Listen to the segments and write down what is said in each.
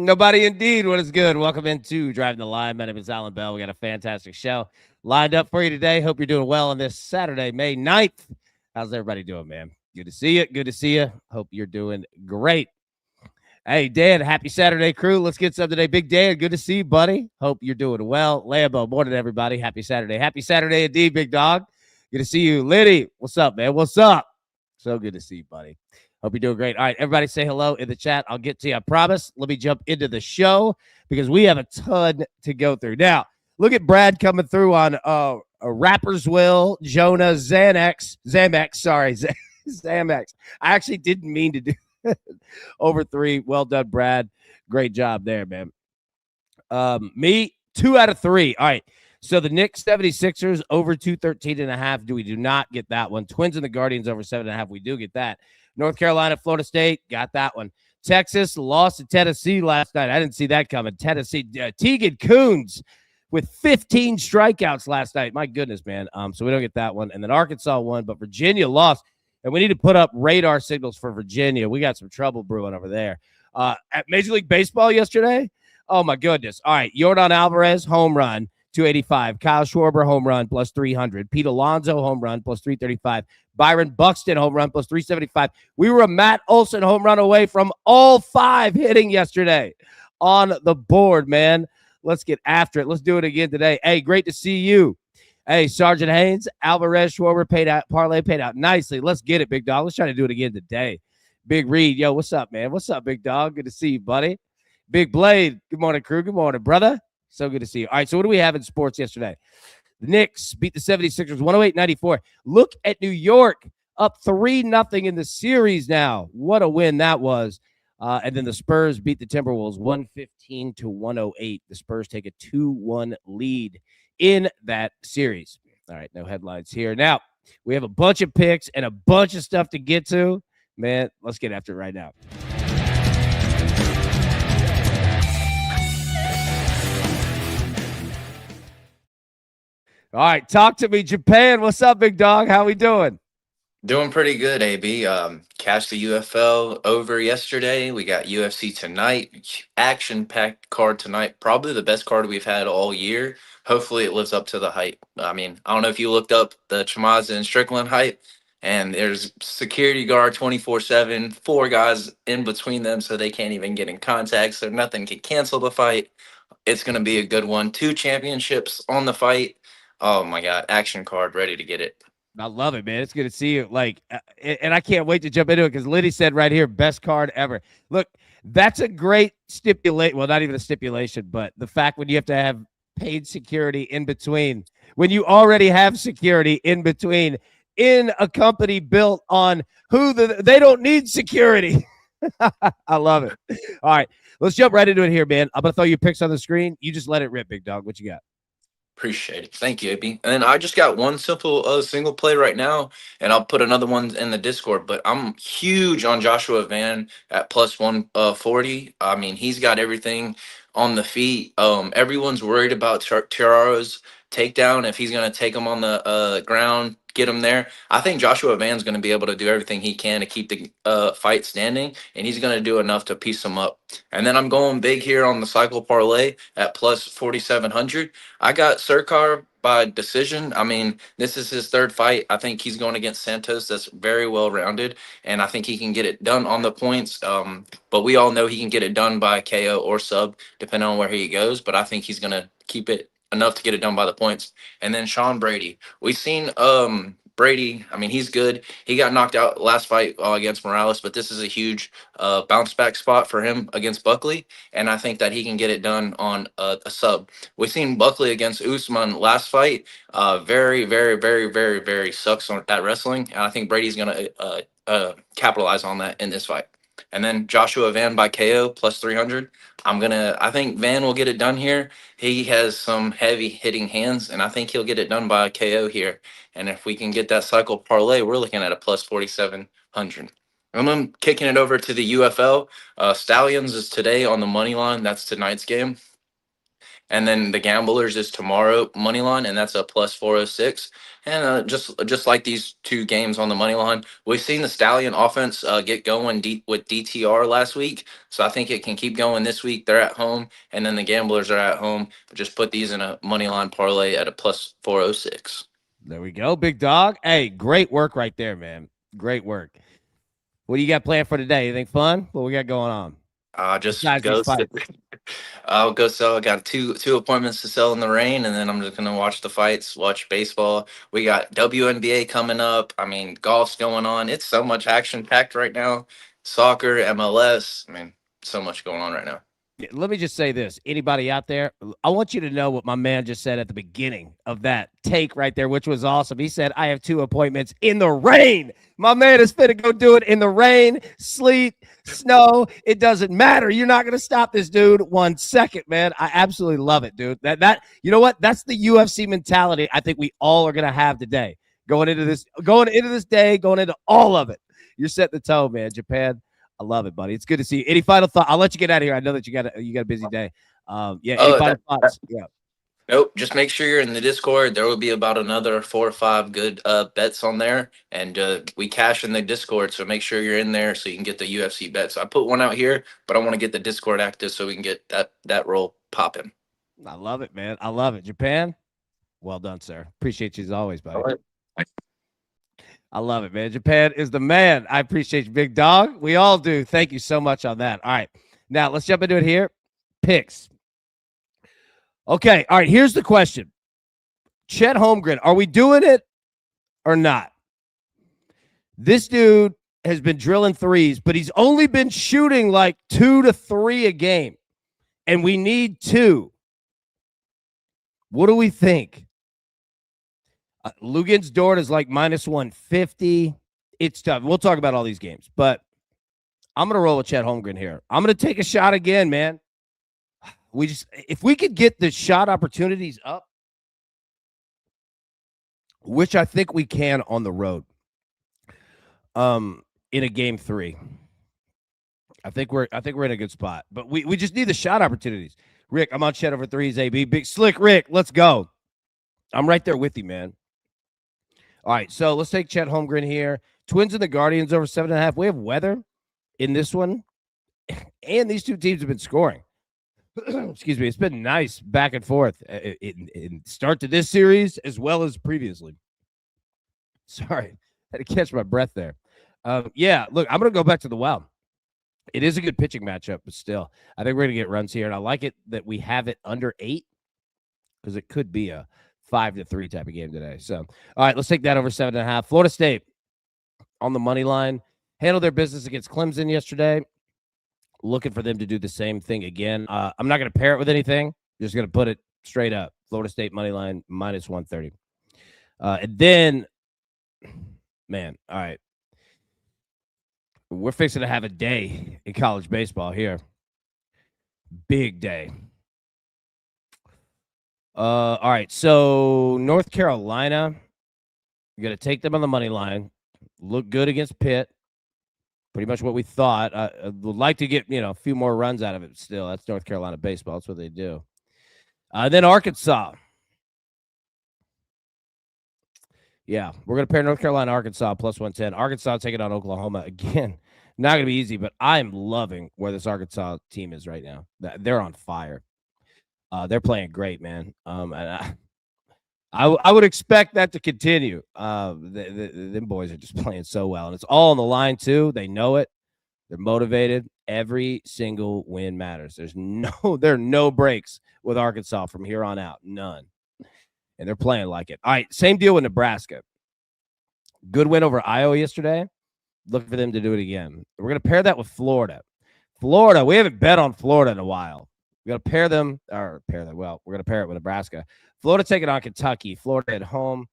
Nobody indeed. What is good? Welcome into Driving the Line. My name is Alan Bell. We got a fantastic show lined up for you today. Hope you're doing well on this Saturday, May 9th. How's everybody doing, man? Good to see you. Good to see you. Hope you're doing great. Hey, Dan, happy Saturday, crew. Let's get some today. Big Dan, good to see you, buddy. Hope you're doing well. Lambo, morning, everybody. Happy Saturday. Happy Saturday indeed, big dog. Good to see you. Liddy, what's up, man? What's up? So good to see you, buddy. Hope you're doing great. All right, everybody say hello in the chat. I'll get to you, I promise. Let me jump into the show because we have a ton to go through. Now, look at Brad coming through on Rapper's Will, Jonah, Xanax, Zamex. I actually didn't mean to do over 3. Well done, Brad. Great job there, man. Me, 2 out of 3. All right. So the Knicks 76ers over 213.5. Do not get that one. Twins and the Guardians over 7.5. We do get that. North Carolina, Florida State, got that one. Texas lost to Tennessee last night. I didn't see that coming. Tennessee, Tegan Coons with 15 strikeouts last night. My goodness, man. So we don't get that one. And then Arkansas won, but Virginia lost. And we need to put up radar signals for Virginia. We got some trouble brewing over there. At Major League Baseball yesterday, oh, my goodness. All right, Yordan Alvarez, home run, 285. Kyle Schwarber, home run, plus 300. Pete Alonso, home run, plus 335. Byron Buxton, home run, plus 375. We were a Matt Olson home run away from all 5 hitting yesterday on the board, man. Let's get after it. Let's do it again today. Hey, great to see you. Hey, Sergeant Haynes, Alvarez, Schwarber paid out, parlay paid out nicely. Let's get it, big dog. Let's try to do it again today. Big Reed, yo, what's up, man? What's up, big dog? Good to see you, buddy. Big Blade, good morning, crew. Good morning, brother. So good to see you. All right, so what do we have in sports yesterday? The Knicks beat the 76ers 108-94. Look at New York up 3-0 in the series now. What a win that was. And then the Spurs beat the Timberwolves 115-108. The Spurs take a 2-1 lead in that series. All right, no headlines here. Now, we have a bunch of picks and a bunch of stuff to get to. Man, let's get after it right now. All right, talk to me, Japan. What's up, big dog? How we doing? Doing pretty good, AB. Cashed the UFL over yesterday. We got UFC tonight. Action-packed card tonight. Probably the best card we've had all year. Hopefully it lives up to the hype. I mean, I don't know if you looked up the Chamaza and Strickland hype, and there's security guard 24/7, 4 guys in between them so they can't even get in contact, so nothing can cancel the fight. It's going to be a good one. 2 championships on the fight. Oh, my God. Action card, ready to get it. I love it, man. It's good to see you. And I can't wait to jump into it because Liddy said right here, best card ever. Look, that's a great stipulation. Well, not even a stipulation, but the fact when you have to have paid security in between, when you already have security in between in a company built on they don't need security. I love it. All right, let's jump right into it here, man. I'm going to throw you picks on the screen. You just let it rip, big dog. What you got? Appreciate it. Thank you, AB. And then I just got one simple single play right now, and I'll put another one in the Discord. But I'm huge on Joshua Van at plus 140. I mean, he's got everything on the feet. Everyone's worried about Tiraro's takedown if he's going to take him on the ground, get him there. I think Joshua Van's going to be able to do everything he can to keep the fight standing, and he's going to do enough to piece him up. And then I'm going big here on the cycle parlay at plus 4,700. I got Surkar by decision. I mean, this is his 3rd fight. I think he's going against Santos. That's very well rounded, and I think he can get it done on the points. But we all know he can get it done by KO or sub, depending on where he goes. But I think he's going to keep it enough to get it done by the points. And then Sean Brady. We've seen Brady, I mean, he's good. He got knocked out last fight against Morales, but this is a huge bounce back spot for him against Buckley, and I think that he can get it done on a sub. We've seen Buckley against Usman last fight. Very, very, very, very, very sucks at wrestling, and I think Brady's going to capitalize on that in this fight. And then Joshua Van by KO plus 300. I think Van will get it done here. He has some heavy hitting hands, and I think he'll get it done by KO here. And if we can get that cycle parlay, we're looking at a plus 4,700. And then kicking it over to the UFL. Stallions is today on the money line. That's tonight's game. And then the Gamblers is tomorrow money line, and that's a plus 406. And just like these two games on the money line, we've seen the Stallion offense get going with DTR last week. So I think it can keep going this week. They're at home, and then the Gamblers are at home. Just put these in a money line parlay at a plus 406. There we go, big dog. Hey, great work right there, man. Great work. What do you got planned for today? Anything fun? What we got going on? Just Besides go. these fights. I'll go sell. I got two appointments to sell in the rain, and then I'm just gonna watch the fights, watch baseball. We got WNBA coming up. I mean, golf's going on. It's so much action packed right now. Soccer, MLS. I mean, so much going on right now. Let me just say this. Anybody out there, I want you to know what my man just said at the beginning of that take right there, which was awesome. He said, I have 2 appointments in the rain. My man is fit to go do it in the rain, sleet, snow. It doesn't matter. You're not going to stop this dude 1 second, man. I absolutely love it, dude. That you know what? That's the UFC mentality I think we all are going to have today. Going into this day, going into all of it. You're setting the tone, man. Japan. I love it, buddy. It's good to see you. Any final thought? I'll let you get out of here. I know that you got a busy day. Any final thoughts? Yeah. Nope. Just make sure you're in the Discord. There will be about another 4 or 5 good bets on there, and we cash in the Discord. So make sure you're in there so you can get the UFC bets. I put one out here, but I want to get the Discord active so we can get that roll popping. I love it, man. I love it. Japan. Well done, sir. Appreciate you as always, buddy. All right. I love it, man. Japan is the man. I appreciate you, big dog. We all do. Thank you so much on that. All right. Now let's jump into it here. Picks. Okay. All right. Here's the question. Chet Holmgren, are we doing it or not? This dude has been drilling threes, but he's only been shooting like 2 to 3 a game. And we need 2. What do we think? Lugens Dort is like minus 150. It's tough. We'll talk about all these games, but I'm going to roll with Chet Holmgren here. I'm going to take a shot again, man. If we could get the shot opportunities up, which I think we can on the road, in a game 3, I think we're in a good spot, but we just need the shot opportunities. Rick, I'm on Chet over 3s, AB. Big Slick Rick, let's go. I'm right there with you, man. All right, so let's take Chet Holmgren here. Twins and the Guardians over 7.5. We have weather in this one, and these 2 teams have been scoring. Excuse me. It's been nice back and forth in start to this series as well as previously. Sorry, I had to catch my breath there. Yeah, look, I'm going to go back to the well. It is a good pitching matchup, but still, I think we're going to get runs here, and I like it that we have it under 8 because it could be a 5-3 type of game today. So, all right, let's take that over 7.5. Florida State on the money line handled their business against Clemson yesterday. Looking for them to do the same thing again. I'm not going to pair it with anything. Just going to put it straight up. Florida State money line minus 130. And then, man, all right. We're fixing to have a day in college baseball here. Big day. All right, so North Carolina, you're going to take them on the money line. Look good against Pitt. Pretty much what we thought. I would like to get, a few more runs out of it still. That's North Carolina baseball. That's what they do. Then Arkansas. Yeah, we're going to pair North Carolina, Arkansas, plus 110. Arkansas taking on Oklahoma again. Not going to be easy, but I'm loving where this Arkansas team is right now. They're on fire. They're playing great, man. And I would expect that to continue. Them boys are just playing so well, and it's all on the line too. They know it. They're motivated. Every single win matters. There are no breaks with Arkansas from here on out. None. And they're playing like it. All right, same deal with Nebraska. Good win over Iowa yesterday. Look for them to do it again. We're going to pair that with Florida. Florida, we haven't bet on Florida in a while. We're going to pair them. Well, we're going to pair it with Nebraska. Florida taking on Kentucky. Florida at home.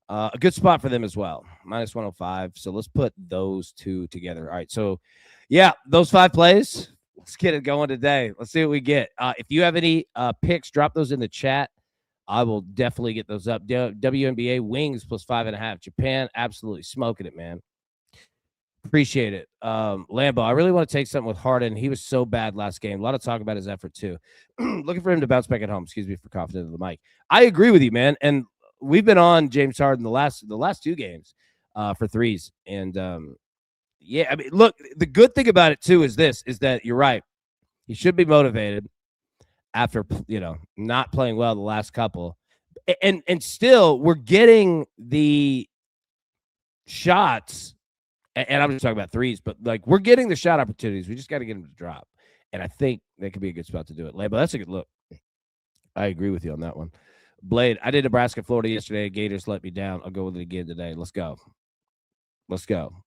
A good spot for them as well. Minus 105. So let's put those 2 together. All right. So, yeah, those 5 plays. Let's get it going today. Let's see what we get. If you have any picks, drop those in the chat. I will definitely get those up. WNBA Wings plus 5.5. Japan, absolutely smoking it, man. Appreciate it. Lambo, I really want to take something with Harden. He was so bad last game. A lot of talk about his effort too. Looking for him to bounce back at home. Excuse me for coughing into the mic. I agree with you, man. And we've been on James Harden the last 2 games for threes. And yeah, I mean, look, the good thing about it too is that you're right. He should be motivated after not playing well the last couple. And still we're getting the shots. And I'm just talking about threes, but like we're getting the shot opportunities. We just got to get them to drop. And I think that could be a good spot to do it. Lambo, that's a good look. I agree with you on that one. Blade, I did Nebraska, Florida yesterday. Gators let me down. I'll go with it again today. Let's go. Let's go.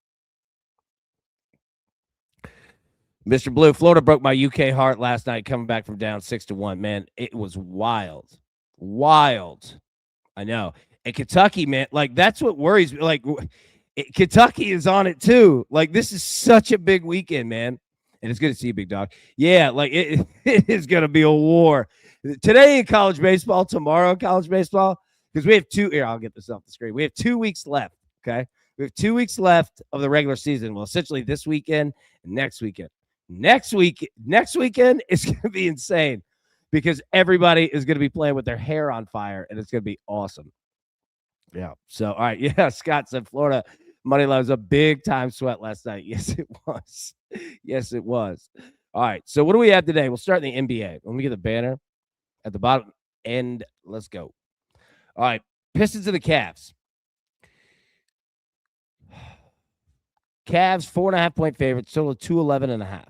Mr. Blue, Florida broke my UK heart last night coming back from down 6-1. Man, it was wild. Wild. I know. And Kentucky, man, like that's what worries me. Like Kentucky is on it too. Like this is such a big weekend, man. And it's good to see you, big dog. Yeah, like it is going to be a war. Today in college baseball, tomorrow in college baseball, because we have here, I'll get this off the screen. We have 2 weeks left, okay? We have 2 weeks left of the regular season. Well, essentially this weekend and next weekend. Next weekend is going to be insane because everybody is going to be playing with their hair on fire, and it's going to be awesome. Yeah. So, all right. Yeah, Scott said Florida money line was a big time sweat last night. Yes, it was. Yes, it was. All right. So, what do we have today? We'll start in the NBA. Let me get the banner at the bottom, and let's go. All right. Pistons and the Cavs. Cavs 4.5-point favorites, total of 211.5.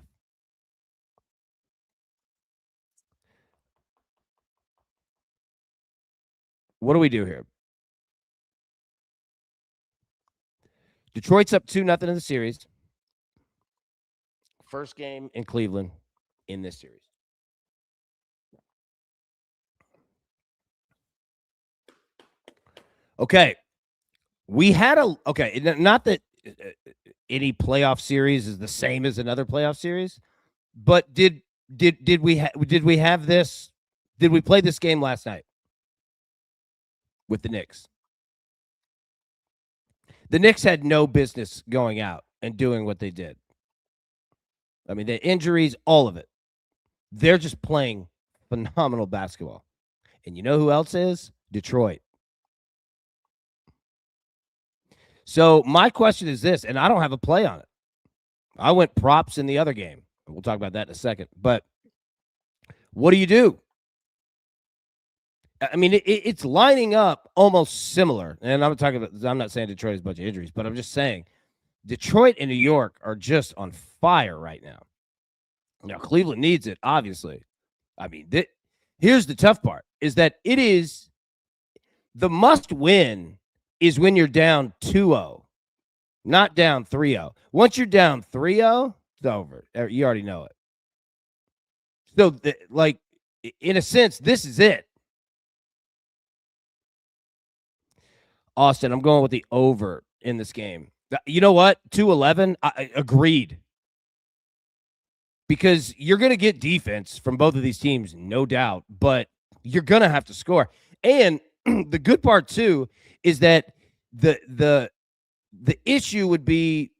What do we do here? Detroit's up 2-0 in the series. First game in Cleveland in this series. Okay. We had not that any playoff series is the same as another playoff series, but did we have this? Did we play this game last night with the Knicks? The Knicks had no business going out and doing what they did. I mean, the injuries, all of it. They're just playing phenomenal basketball. And you know who else is? Detroit. So my question is this, and I don't have a play on it. I went props in the other game. We'll talk about that in a second. But what do? I mean, it's lining up almost similar. And I'm not saying Detroit has a bunch of injuries, but I'm just saying Detroit and New York are just on fire right now. Now, Cleveland needs it, obviously. I mean, here's the tough part, is that it is the must win is when you're down 2-0, not down 3-0. Once you're down 3-0, it's over. You already know it. So, in a sense, this is it. Austin, I'm going with the over in this game. You know what? 211, I agreed. Because you're going to get defense from both of these teams, no doubt, but you're going to have to score. And the good part, too, is that the issue would be,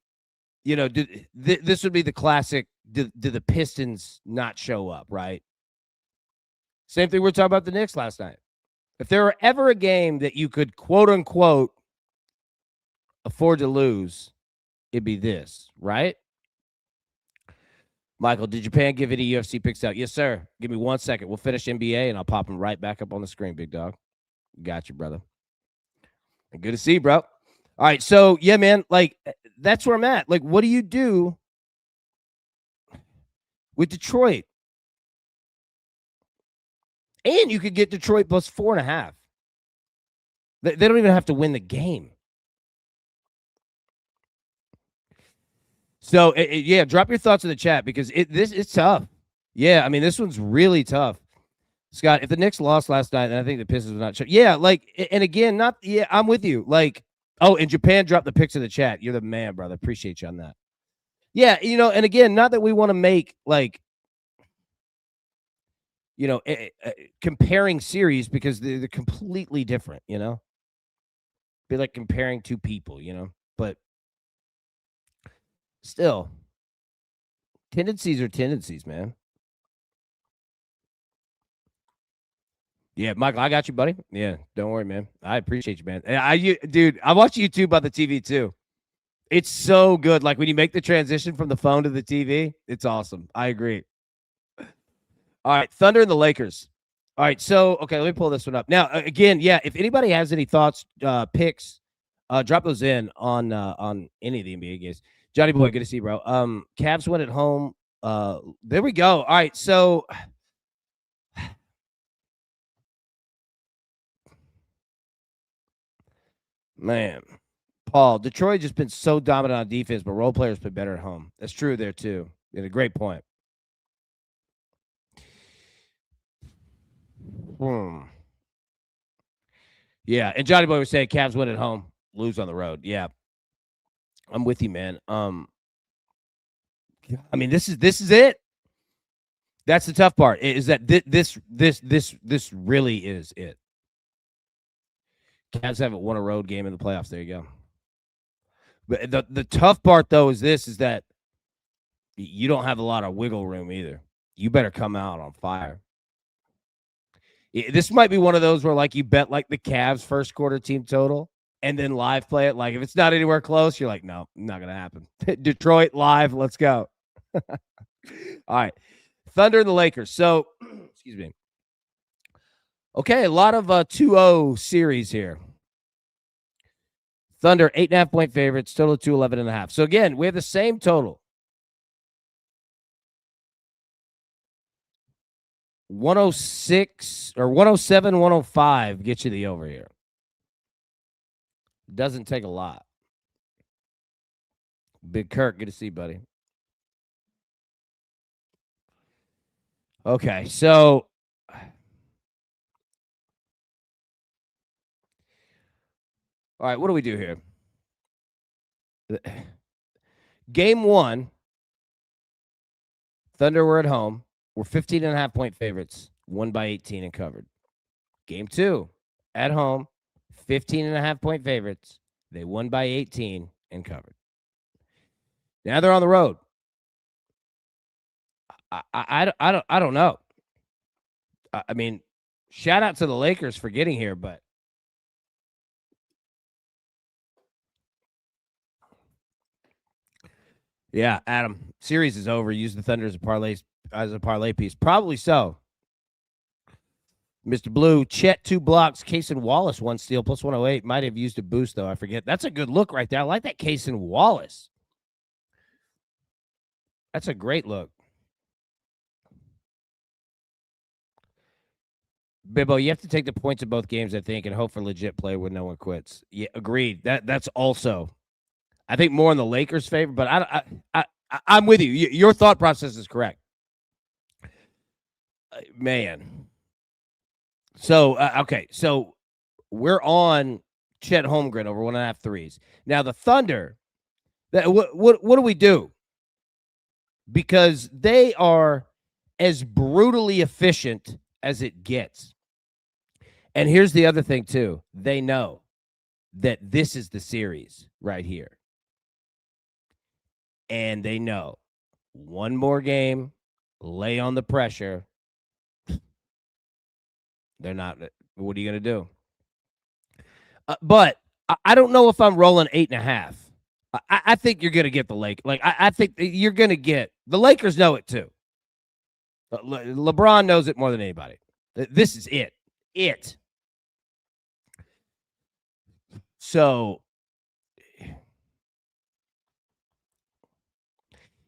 this would be the classic, do the Pistons not show up, right? Same thing we were talking about the Knicks last night. If there were ever a game that you could, quote unquote, afford to lose, it'd be this, right? Michael, did Japan give any UFC picks out? Yes, sir. Give me 1 second. We'll finish NBA, and I'll pop them right back up on the screen, big dog. Got you, brother. Good to see you, bro. All right, so, yeah, man, like, that's where I'm at. Like, what do you do with Detroit? And you could get Detroit plus 4.5. They don't even have to win the game. So, yeah, drop your thoughts in the chat because it's tough. Yeah, I mean, this one's really tough. Scott, if the Knicks lost last night, then I think the Pistons would not show. Yeah, and again, I'm with you. And Japan dropped the pics in the chat. You're the man, brother. Appreciate you on that. Yeah, and again, not that we want to make, comparing series because they're completely different, Be like comparing two people, but Still, tendencies are tendencies, man. Yeah, Michael, I got you, buddy. Yeah, don't worry, man. I appreciate you, man. Dude, I watch YouTube on the TV too. It's so good. Like when you make the transition from the phone to the TV, it's awesome. I agree. All right, Thunder and the Lakers. All right, so okay, let me pull this one up now. Again, yeah, if anybody has any thoughts, picks, drop those in on any of the NBA games. Johnny boy, good to see you, bro. Cavs win at home. There we go. All right, so man, Paul, Detroit just been so dominant on defense, but role players play better at home. That's true there too. You had a great point. Hmm. Yeah, and Johnny boy was saying Cavs win at home, lose on the road. Yeah, I'm with you, man. I mean, this is it. That's the tough part. Is that this really is it. Cavs haven't won a road game in the playoffs. There you go. But the tough part though is that you don't have a lot of wiggle room either. You better come out on fire. This might be one of those where like you bet like the Cavs first quarter team total and then live play it. Like if it's not anywhere close, you're like, no, not gonna happen. Detroit live, let's go. All right. Thunder and the Lakers. So excuse me. Okay, a lot of 2-0 series here. Thunder, 8.5-point favorites, total of 211.5. So again, we have the same total. 106 or 107, 105 gets you the over here. Doesn't take a lot. Big Kirk, good to see you, buddy. Okay, so all right, what do we do here? Game 1, Thunder were at home. We're 15.5-point favorites, won by 18 and covered. Game 2, at home, 15.5-point favorites. They won by 18 and covered. Now they're on the road. I don't know. I mean, shout out to the Lakers for getting here, but yeah, Adam, series is over. Use the Thunder as a parlay piece. Probably so. Mr. Blue, Chet 2 blocks, Case and Wallace 1 steal, plus 108. Might have used a boost, though. I forget. That's a good look right there. I like that Case and Wallace. That's a great look. Bibbo, you have to take the points of both games, I think, and hope for legit play when no one quits. Yeah, agreed. That's also, I think, more in the Lakers' favor. But I'm with you. Your thought process is correct, man. So okay, so we're on Chet Holmgren over 1.5 threes. Now the Thunder, what do we do? Because they are as brutally efficient as it gets. And here's the other thing, too. They know that this is the series right here. And they know one more game, lay on the pressure. They're not. What are you going to do? But I don't know if I'm rolling 8.5. I think you're going to get the Lakers. Like, I think you're going to get the Lakers know it, too. LeBron knows it more than anybody. This is it. So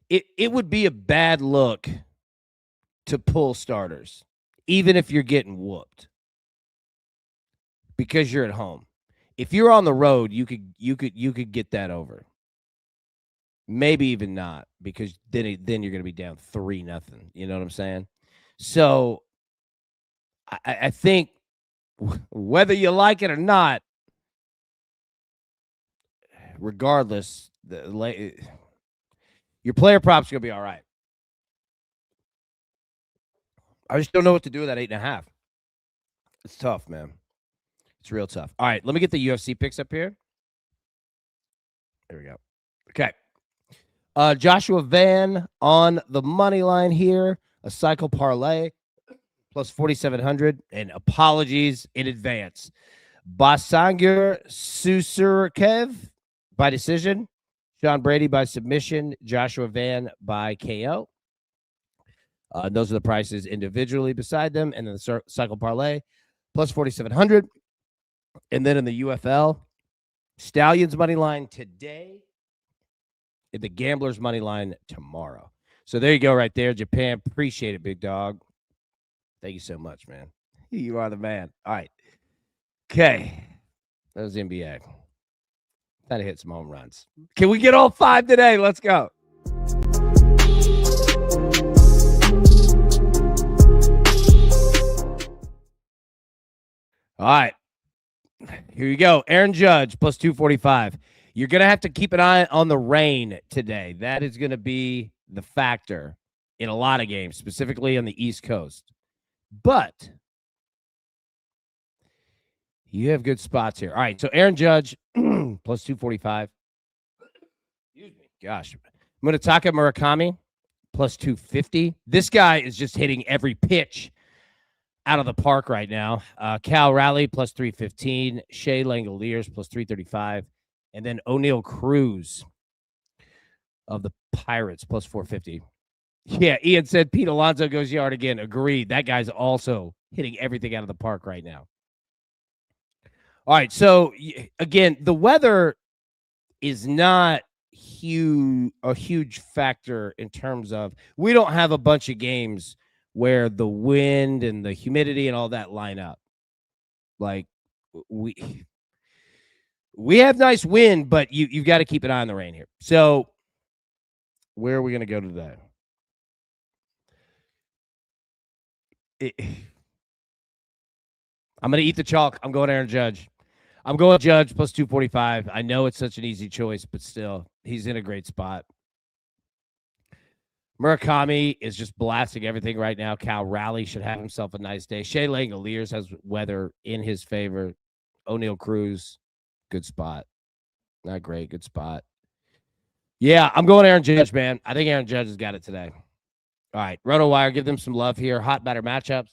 it would be a bad look to pull starters, even if you're getting whooped, because you're at home. If you're on the road, you could get that over. Maybe even not, because then you're going to be down 3-0. You know what I'm saying? So I think whether you like it or not, regardless, your player props are going to be all right. I just don't know what to do with that 8.5. It's tough, man. It's real tough. All right, let me get the UFC picks up here. There we go. Okay. Joshua Van on the money line here. A cycle parlay plus 4,700. And apologies in advance. Basangur Susurkev by decision. Sean Brady by submission. Joshua Van by KO. Those are the prices individually beside them. And then the cycle parlay plus 4,700. And then in the UFL, Stallions money line today. The Gamblers money line tomorrow. So there you go right there. Japan. Appreciate it, big dog. Thank you so much, man. You are the man. All right. Okay. That was the NBA. Got to hit some home runs. Can we get all 5 today? Let's go. All right. Here you go. Aaron Judge plus 245. You're going to have to keep an eye on the rain today. That is going to be the factor in a lot of games, specifically on the East Coast. But you have good spots here. All right, so Aaron Judge plus 245. Excuse me. Gosh. Munetaka Murakami plus 250. This guy is just hitting every pitch out of the park right now. Cal Raleigh plus 315. Shea Langoliers plus 335. And then O'Neal Cruz of the Pirates plus 450. Yeah, Ian said Pete Alonso goes yard again. Agreed. That guy's also hitting everything out of the park right now. All right, so again, the weather is not a huge factor in terms of we don't have a bunch of games where the wind and the humidity and all that line up. Like we have nice wind, but you've got to keep an eye on the rain here. So where are we going to go today? I'm going to eat the chalk. I'm going Aaron Judge. I'm going Judge plus 245. I know it's such an easy choice, but still, he's in a great spot. Murakami is just blasting everything right now. Cal Raleigh should have himself a nice day. Shea Langoliers has weather in his favor. O'Neal Cruz, good spot. Not great, good spot. Yeah, I'm going Aaron Judge, man. I think Aaron Judge has got it today. All right, RotoWire, give them some love here. Hot batter matchups.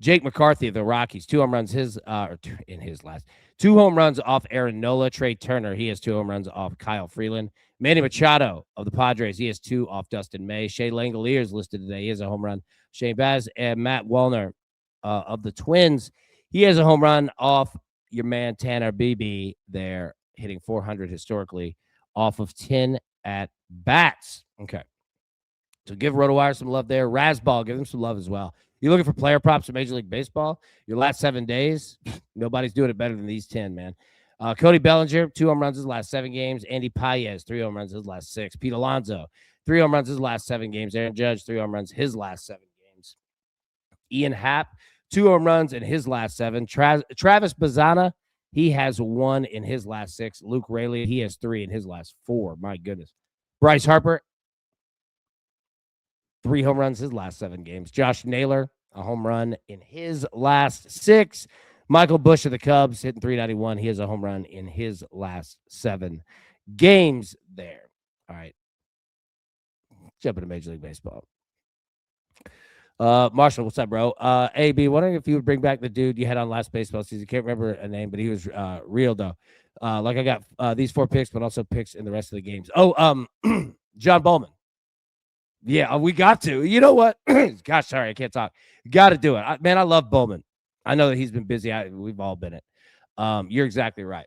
Jake McCarthy of the Rockies, 2 home runs in his last. 2 home runs off Aaron Nola. Trey Turner, he has 2 home runs off Kyle Freeland. Manny Machado of the Padres, he has 2 off Dustin May. Shea Langoliers listed today. He has a home run. Shane Baz and Matt Wallner of the Twins, he has a home run off your man Tanner Beebe there, hitting 400 historically off of 10 at bats. Okay. So give RotoWire some love there. Razzball, give them some love as well. You're looking for player props in Major League Baseball? Your last 7 days, nobody's doing it better than these 10, man. Cody Bellinger, 2 home runs his last 7 games. Andy Paez, 3 home runs his last 6. Pete Alonso, 3 home runs his last 7 games. Aaron Judge, 3 home runs his last 7 games. Ian Happ, 2 home runs in his last 7. Travis Bazzana, he has 1 in his last 6. Luke Raley, he has 3 in his last 4. My goodness. Bryce Harper, 3 home runs his last 7 games. Josh Naylor, a home run in his last 6. Michael Busch of the Cubs hitting 391. He has a home run in his last 7 games there. All right. Jump into Major League Baseball. Marshall, what's up, bro? AB, wondering if you would bring back the dude you had on last baseball season. Can't remember a name, but he was real, though. Like I got these 4 picks, but also picks in the rest of the games. Oh, John Bowman. Yeah, we got to. You know what? Gosh, sorry, I can't talk. Got to do it. Man, I love Bowman. I know that he's been busy. We've all been it. You're exactly right.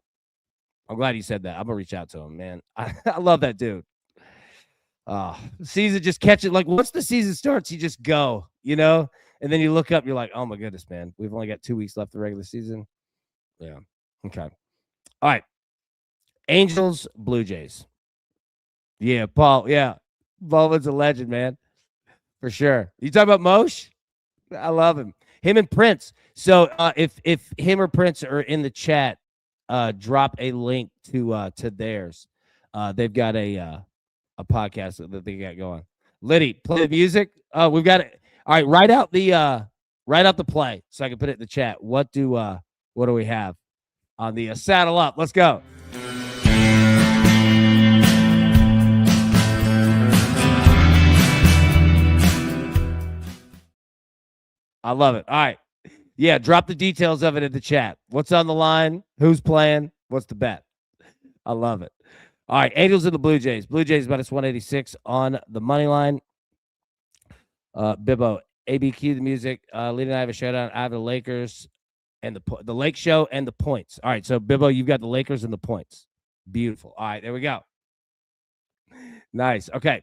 I'm glad you said that. I'm going to reach out to him, man. I love that dude. Season just catch it. Like, once the season starts, you just go, you know? And then you look up, you're like, oh, my goodness, man. We've only got 2 weeks left of the regular season. Yeah. Okay. All right. Angels, Blue Jays. Yeah, Paul. Yeah. Bowman's a legend, man. For sure. You talking about Moshe? I love him. Him and Prince. So if him or Prince are in the chat, drop a link to theirs. They've got a podcast that they got going. Liddy, play the music. We've got it. All right, write out the play so I can put it in the chat. What do we have on the saddle up? Let's go. I love it. All right. Yeah, drop the details of it in the chat. What's on the line? Who's playing? What's the bet? I love it. All right, Angels and the Blue Jays. Blue Jays minus 186 on the money line. Bibbo, ABQ, the music. Leading, I have a showdown. I have the Lakers and the Lake Show and the points. All right, so Bibbo, you've got the Lakers and the points. Beautiful. All right, there we go. Nice. Okay.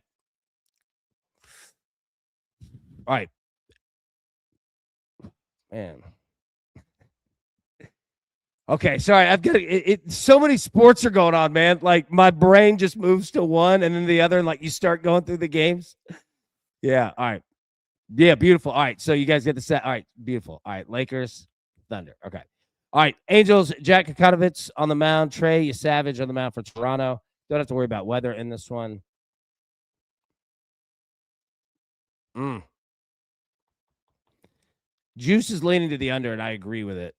All right. Man. Okay, sorry. I've got so many sports are going on, man. Like my brain just moves to one and then the other, and like you start going through the games. Yeah. All right. Yeah, beautiful. All right. So you guys get the set. All right, beautiful. All right, Lakers, Thunder. Okay. All right, Angels, Jack Kokonovitz on the mound. Trey Savage on the mound for Toronto. Don't have to worry about weather in this one. Juice is leaning to the under, and I agree with it.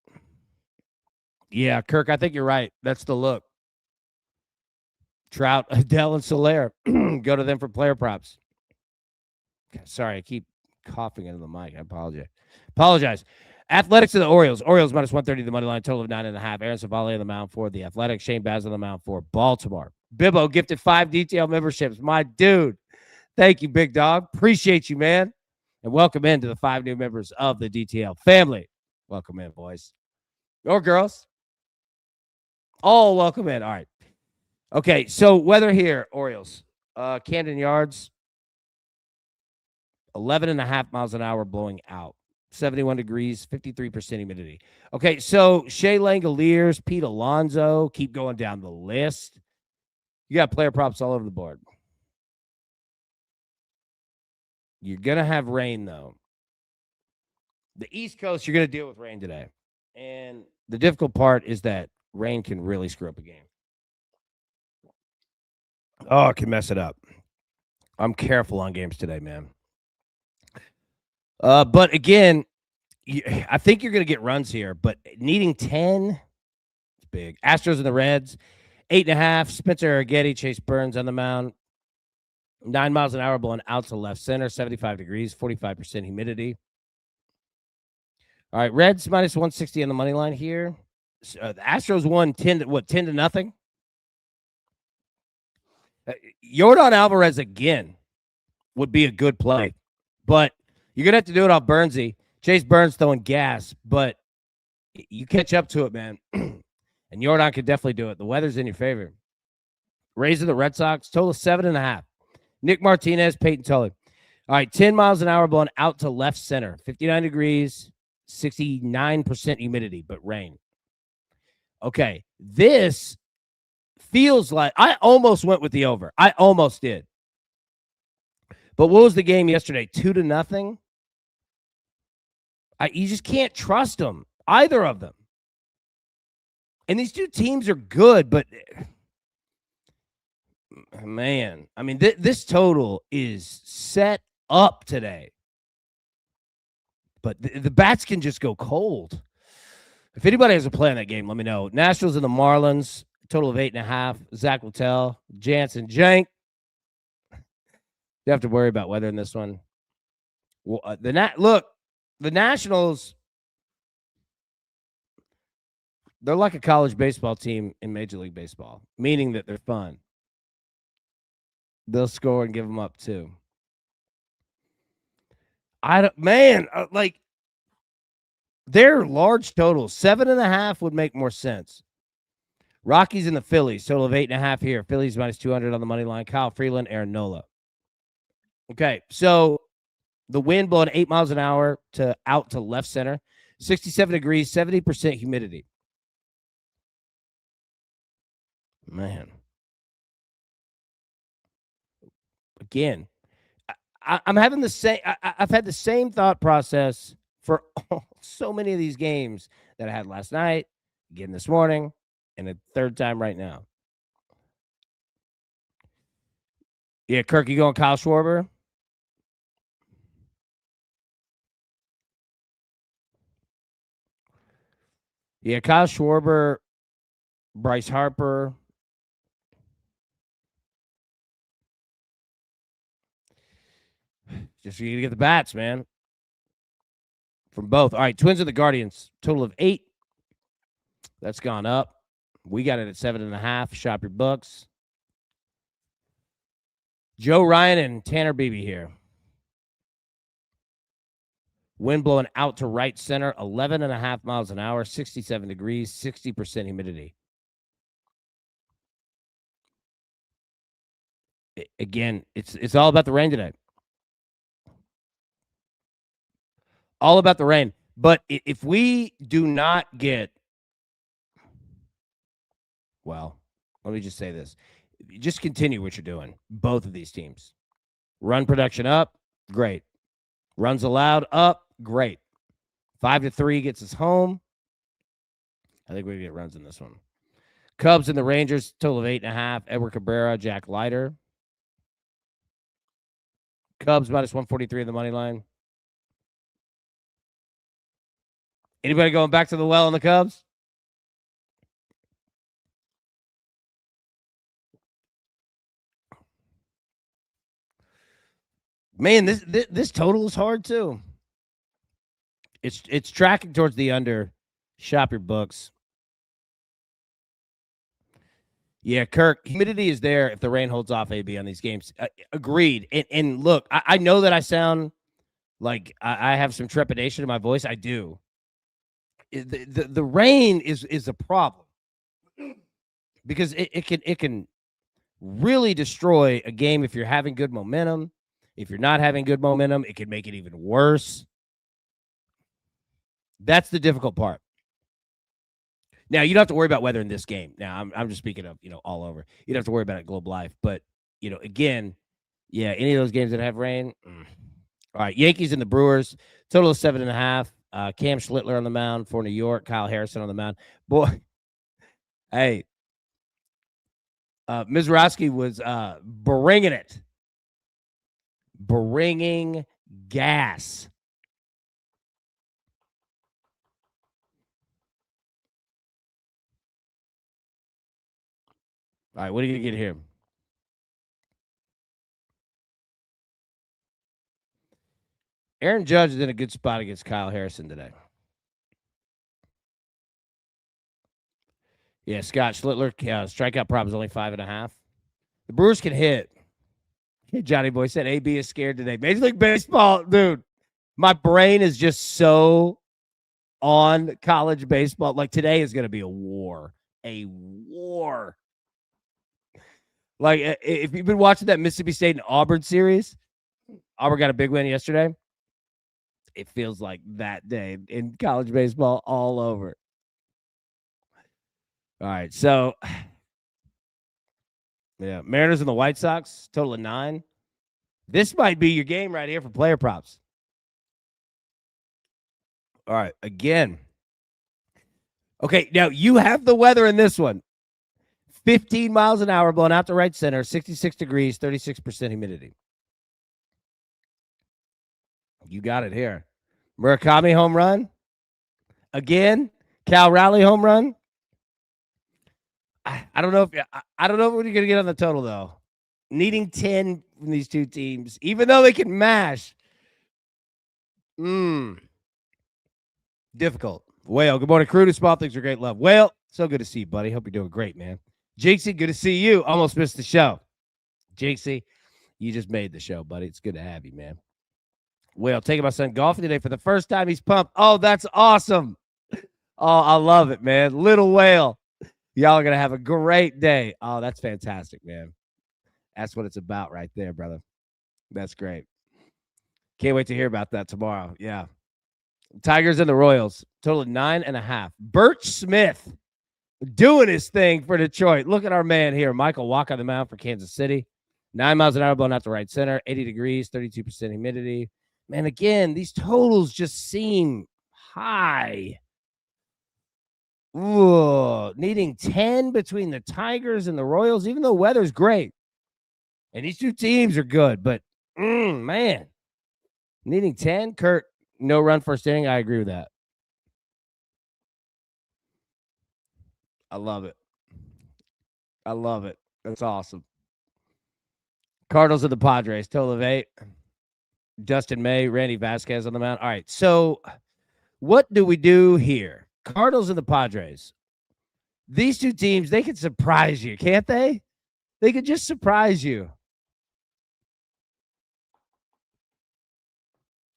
Yeah, Kirk, I think you're right. That's the look. Trout, Adele, and Soler. Go to them for player props. Okay, sorry, I keep coughing into the mic. I apologize. Athletics of the Orioles. Orioles minus 130 the money line, total of 9.5. Aaron Savali on the mound for the Athletics. Shane Baz on the mound for Baltimore. Bibbo gifted 5 DTL memberships. My dude. Thank you, big dog. Appreciate you, man. And welcome in to the 5 new members of the DTL family. Welcome in, boys. Or girls. All welcome in. All right. Okay, so weather here, Orioles. Camden Yards, 11.5 miles an hour blowing out. 71 degrees, 53% humidity. Okay, so Shea Langoliers, Pete Alonso, keep going down the list. You got player props all over the board. You're going to have rain, though. The East Coast, you're going to deal with rain today. And the difficult part is that rain can really screw up a game. Oh, it can mess it up. I'm careful on games today, man. But again, I think you're going to get runs here, but needing 10, it's big. Astros and the Reds, 8.5. Spencer Arrighetti, Chase Burns on the mound. 9 miles an hour blowing out to left center, 75 degrees, 45% humidity. All right, Reds minus 160 on the money line here. The Astros won 10 to nothing? Yordan Alvarez again would be a good play, but you're going to have to do it off Burnsy. Chase Burns throwing gas, but you catch up to it, man. And Yordan could definitely do it. The weather's in your favor. Rays of the Red Sox, total 7.5. Nick Martinez, Peyton Tully. All right, 10 miles an hour blowing out to left center, 59 degrees, 69% humidity, but rain. Okay, this feels like I almost went with the over. I almost did. But what was the game yesterday? 2-0. You just can't trust them, either of them. And these two teams are good, but man, I mean, this total is set up today. But the bats can just go cold. If anybody has a play on that game, let me know. Nationals and the Marlins, total of 8.5. Zach Littell, Jansen, Jank. You have to worry about weather in this one. Well, the Nationals, they're like a college baseball team in Major League Baseball, meaning that they're fun. They'll score and give them up too. Their large total, 7.5 would make more sense. Rockies and the Phillies, total of 8.5 here. Phillies minus 200 on the money line. Kyle Freeland, Aaron Nola. Okay, so the wind blowing 8 miles an hour out to left center, 67 degrees, 70% humidity. Man. Again, I'm having the same. I've had the same thought process for so many of these games that I had last night, again this morning, and a third time right now. Yeah, Kirk, you going Kyle Schwarber? Yeah, Kyle Schwarber, Bryce Harper. Just you to get the bats, man. from both. All right, Twins and the Guardians, total of 8. That's gone up. We got it at 7.5. Shop your books. Joe Ryan and Tanner Beebe here. Wind blowing out to right center, 11.5 miles an hour, 67 degrees, 60% humidity. Again, it's all about the rain today. All about the rain. But if we do not get, well, let me just say this. Just continue what you're doing, both of these teams. Run production up, great. Runs allowed up, great. 5-3 gets us home. I think we get runs in this one. Cubs and the Rangers, total of 8.5. Edward Cabrera, Jack Leiter. Cubs minus 143 in the money line. Anybody going back to the well on the Cubs? Man, this total is hard too. It's tracking towards the under. Shop your books. Yeah, Kirk, humidity is there if the rain holds off, AB, on these games. Agreed. And look, I know that I sound like I have some trepidation in my voice. I do. The rain is a problem because it can really destroy a game if you're having good momentum. If you're not having good momentum, it can make it even worse. That's the difficult part. Now, you don't have to worry about weather in this game. Now, I'm just speaking of, all over. You don't have to worry about it Globe Life. But, again, yeah, any of those games that have rain. All right, Yankees and the Brewers, total of 7.5. Cam Schlittler on the mound for New York. Kyle Harrison on the mound. Boy, hey, Mizrachi was bringing it. Bringing gas. All right, what are you going to get here? Aaron Judge is in a good spot against Kyle Harrison today. Yeah, Scott Schlittler, strikeout prop is only 5.5. The Brewers can hit. Johnny Boy said AB is scared today. Major League Baseball, dude, my brain is just so on college baseball. Like, today is going to be a war. A war. Like, if you've been watching that Mississippi State and Auburn series, Auburn got a big win yesterday. It feels like that day in college baseball all over. All right, so, yeah, Mariners and the White Sox, total of 9. This might be your game right here for player props. All right, again. Okay, now you have the weather in this one. 15 miles an hour blowing out to right center, 66 degrees, 36% humidity. You got it here. Murakami home run. Again, Cal Raleigh home run. I don't know if I don't know what you're gonna get on the total though. Needing 10 from these two teams, even though they can mash. Difficult. Whale, good morning, crew. To small things are great love. Whale, so good to see you, buddy. Hope you're doing great, man. Jinxie, good to see you. Almost missed the show. Jinxie, you just made the show, buddy. It's good to have you, man. Whale, taking my son golfing today for the first time. He's pumped. Oh, that's awesome. Oh, I love it, man. Little Whale. Y'all are going to have a great day. Oh, that's fantastic, man. That's what it's about right there, brother. That's great. Can't wait to hear about that tomorrow. Yeah. Tigers and the Royals, total of 9.5. Bert Smith doing his thing for Detroit. Look at our man here. Michael Walk on the mound for Kansas City. 9 miles an hour blowing out to right center, 80 degrees, 32% humidity. Man, again, these totals just seem high. Ooh, needing 10 between the Tigers and the Royals, even though weather's great. And these two teams are good, but man, needing 10. Kurt, no run first inning. I agree with that. I love it. I love it. That's awesome. Cardinals and the Padres, total of 8. Dustin May, Randy Vasquez on the mound. All right, so What do we do here? Cardinals and the Padres. These two teams, they can surprise you, can't they? They could just surprise you.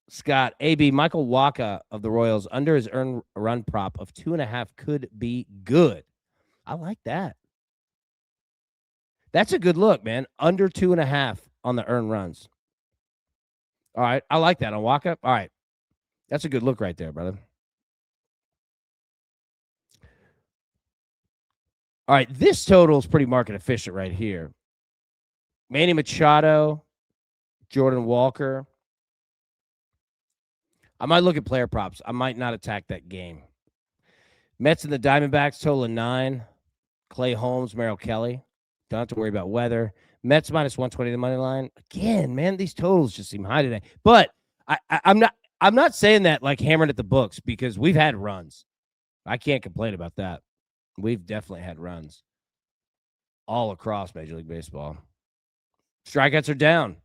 Scott, AB, Michael Wacha of the Royals under his earned run prop of 2.5 could be good. I like that. That's a good look, man. Under 2.5 on the earned runs. All right. I like that on Wacha. All right. That's a good look right there, brother. All right. This total is pretty market efficient right here. Manny Machado, Jordan Walker. I might look at player props. I might not attack that game. Mets and the Diamondbacks, total of 9. Clay Holmes, Merrill Kelly. Don't have to worry about weather. Mets minus 120 the money line. Again, man, these totals just seem high today. But I'm not saying that like hammering at the books because we've had runs. I can't complain about that. We've definitely had runs all across Major League Baseball. Strikeouts are down.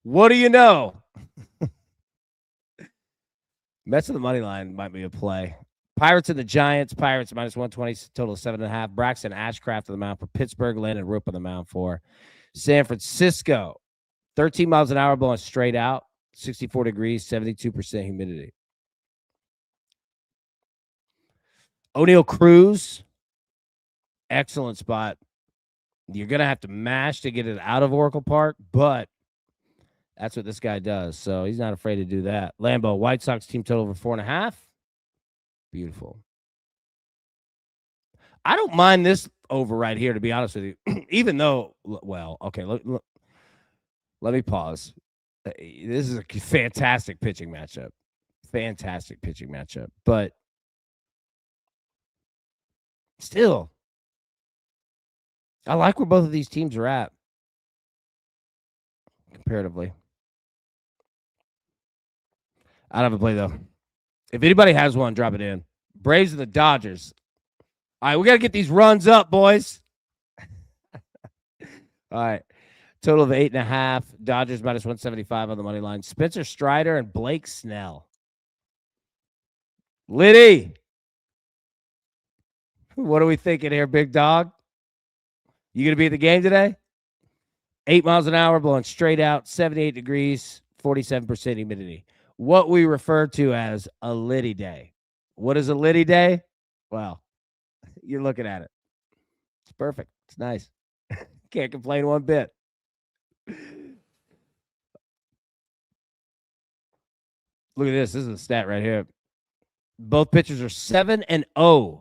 What do you know? Mets on the money line might be a play. Pirates and the Giants. Pirates minus 120, total of 7.5. Braxton Ashcraft on the mound for Pittsburgh. Landon Roop on the mound for San Francisco. 13 miles an hour blowing straight out. 64 degrees, 72% humidity. O'Neill Cruz. Excellent spot. You're going to have to mash to get it out of Oracle Park, but that's what this guy does. So he's not afraid to do that. Lambeau, White Sox team total over 4.5. Beautiful. I don't mind this over right here, to be honest with you. Even though, well, okay, let me pause. This is a fantastic pitching matchup. Fantastic pitching matchup. But still, I like where both of these teams are at comparatively. I don't have a play, though. If anybody has one, drop it in. Braves and the Dodgers. All right, we got to get these runs up, boys. All right. Total of 8.5. Dodgers minus 175 on the money line. Spencer Strider and Blake Snell. Liddy. What are we thinking here, big dog? You going to be at the game today? 8 miles an hour, blowing straight out, 78 degrees, 47% humidity. What we refer to as a Liddy day. What is a Liddy day? Well, you're looking at it. It's perfect. It's nice. Can't complain one bit. Look at this. This is a stat right here. Both pitchers are 7-0 to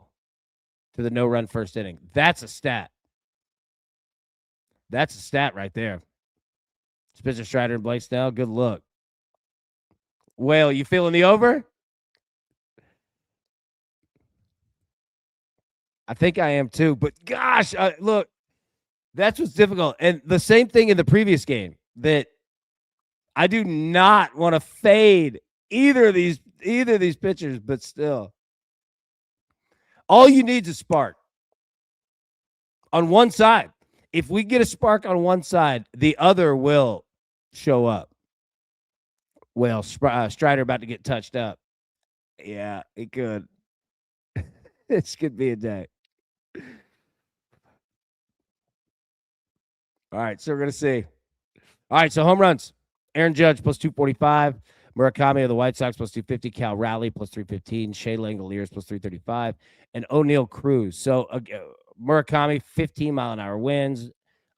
the no-run first inning. That's a stat. That's a stat right there. Spencer Strider and Blake Snell, good look. Whale, you feeling the over? I think I am too. But gosh, look, that's what's difficult. And the same thing in the previous game, that I do not want to fade either of these pitchers, but still. All you need is a spark on one side. If we get a spark on one side, the other will show up. Well, Strider about to get touched up. Yeah, it could. This could be a day. All right, so we're going to see. All right, so home runs. Aaron Judge plus 245. Murakami of the White Sox plus 250. Cal Raleigh plus 315. Shea Langoliers plus 335. And O'Neill Cruz. So Murakami, 15-mile-an-hour wins.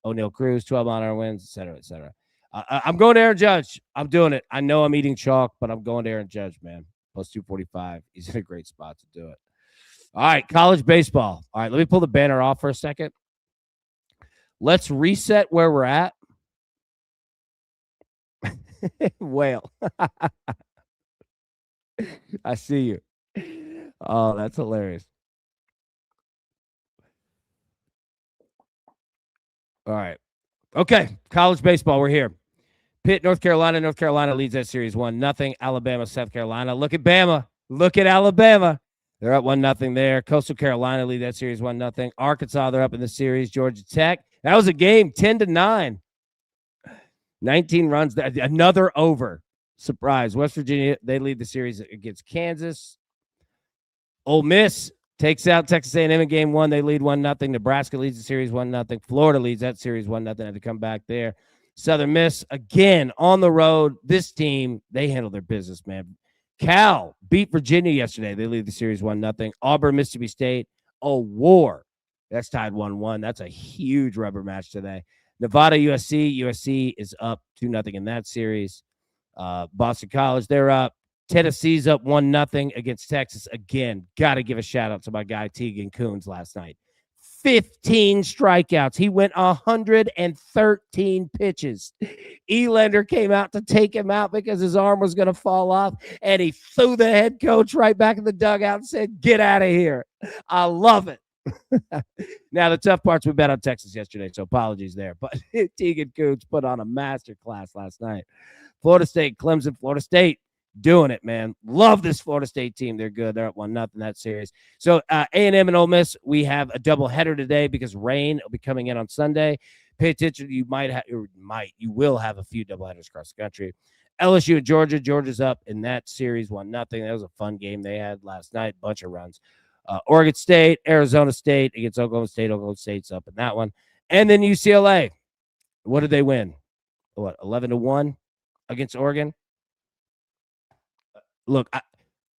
O'Neill Cruz, 12-mile-an-hour wins, et cetera, et cetera. I'm going to Aaron Judge. I'm doing it. I know I'm eating chalk, but I'm going to Aaron Judge, man. Plus 245. He's in a great spot to do it. All right, college baseball. All right, let me pull the banner off for a second. Let's reset where we're at. Whale. I see you. Oh, that's hilarious. All right. Okay, college baseball, we're here. Pitt, North Carolina. North Carolina leads that series 1-0. Alabama, South Carolina. Look at Bama. Look at Alabama. They're up 1-0 there. Coastal Carolina lead that series 1-0. Arkansas, they're up in the series. Georgia Tech. That was a game, 10-9. 19 runs. Another over. Surprise. West Virginia, they lead the series against Kansas. Ole Miss takes out Texas A&M in game one. They lead 1-0. Nebraska leads the series 1-0. Florida leads that series 1-0. Had to come back there. Southern Miss, again, on the road. This team, they handle their business, man. Cal beat Virginia yesterday. They lead the series 1-0. Auburn, Mississippi State, a war. That's tied 1-1. That's a huge rubber match today. Nevada, USC. USC is up 2-0 in that series. Boston College, they're up. Tennessee's up 1-0 against Texas. Again, got to give a shout out to my guy Tegan Coons last night. 15 strikeouts. He went 113 pitches. Elender came out to take him out because his arm was going to fall off, and he threw the head coach right back in the dugout and said, "Get out of here." I love it. Now, the tough parts, we bet on Texas yesterday, so apologies there. But Tegan Coons put on a master class last night. Florida State, Clemson, Florida State. Doing it, man. Love this Florida State team. They're good. They're up 1-0 that series. So A&M and Ole Miss, we have a doubleheader today because rain will be coming in on Sunday. Pay attention. You will have a few doubleheaders across the country. LSU and Georgia. Georgia's up in that series 1-0. That was a fun game they had last night. Bunch of runs. Oregon State, Arizona State against Oklahoma State. Oklahoma State's up in that one. And then UCLA. What did they win? 11-1 against Oregon? Look,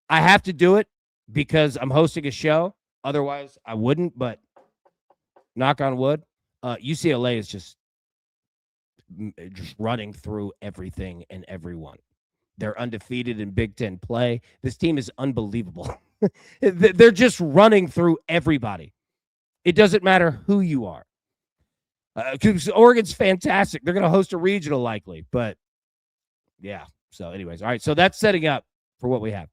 I have to do it because I'm hosting a show. Otherwise, I wouldn't, but knock on wood. UCLA is just running through everything and everyone. They're undefeated in Big Ten play. This team is unbelievable. They're just running through everybody. It doesn't matter who you are. Because Oregon's fantastic. They're going to host a regional likely, but yeah. So anyways, all right. So that's setting up for what we have.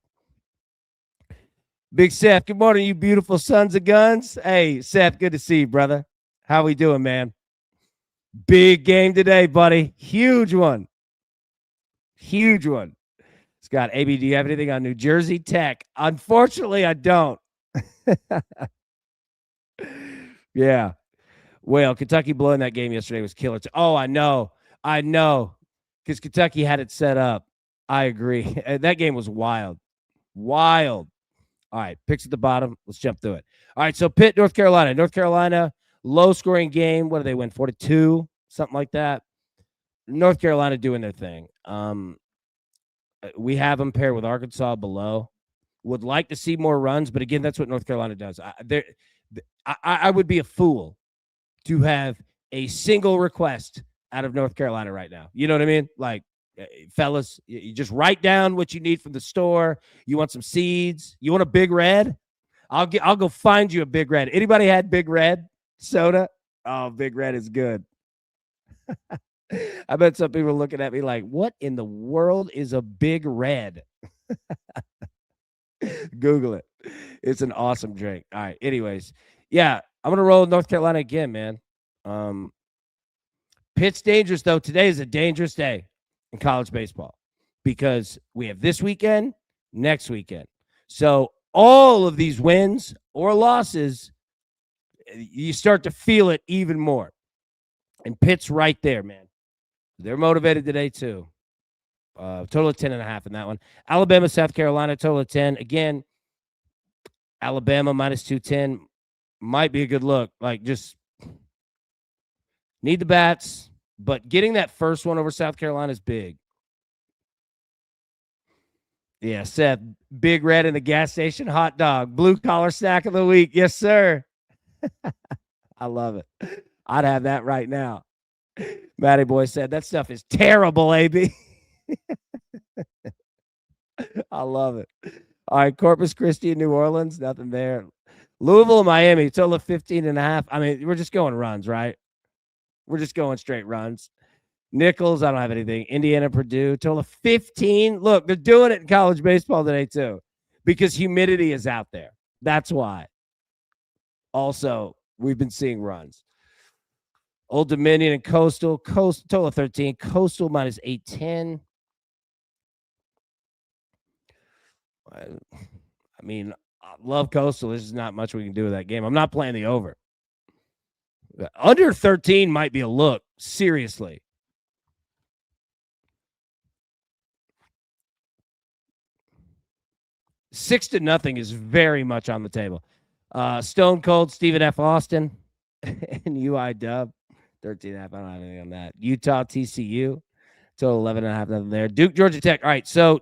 Big Seth, good morning, you beautiful sons of guns. Hey, Seth, good to see you, brother. How we doing, man? Big game today, buddy. Huge one. Huge one. Scott, AB, do you have anything on New Jersey Tech? Unfortunately, I don't. Yeah. Well, Kentucky blowing that game yesterday was killer. Oh, I know. Because Kentucky had it set up. I agree. That game was wild. Wild. All right, picks at the bottom. Let's jump through it. All right, so Pitt, North Carolina. North Carolina, low-scoring game. What do they win, 42? Something like that. North Carolina doing their thing. We have them paired with Arkansas below. Would like to see more runs, but again, that's what North Carolina does. I would be a fool to have a single request out of North Carolina right now. You know what I mean? Like, fellas, you just write down what you need from the store. You want some seeds? You want a Big Red? I'll go find you a Big Red. Anybody had Big Red soda? Oh, Big Red is good. I bet some people are looking at me like, what in the world is a Big Red? Google it. It's an awesome drink. All right. Anyways, yeah, I'm gonna roll North Carolina again, man. Pitt's dangerous though. Today is a dangerous day in college baseball because we have this weekend, next weekend. So all of these wins or losses, you start to feel it even more. And Pitt's right there, man. They're motivated today too. Total of 10.5 in that one. Alabama, South Carolina, total of 10. Again, Alabama minus 210 might be a good look. Like, just need the bats, but getting that first one over South Carolina is big. Yeah, Seth, Big Red in the gas station hot dog, blue collar snack of the week. Yes, sir. I love it. I'd have that right now. Matty Boy said that stuff is terrible, AB. I love it. All right, Corpus Christi, New Orleans, nothing there. Louisville, Miami, total of 15.5. I mean, we're just going runs, right? We're just going straight runs. Nichols, I don't have anything. Indiana, Purdue, total of 15. Look, they're doing it in college baseball today, too, because humidity is out there. That's why. Also, we've been seeing runs. Old Dominion and Coastal total of 13. Coastal minus 810. I mean, I love Coastal. There's not much we can do with that game. I'm not playing the over. Under 13 might be a look. Seriously. 6-0 is very much on the table. Stone Cold Stephen F. Austin and UI Dub 13.5. I don't have anything on that. Utah TCU total 11.5. Nothing there. Duke Georgia Tech. All right, so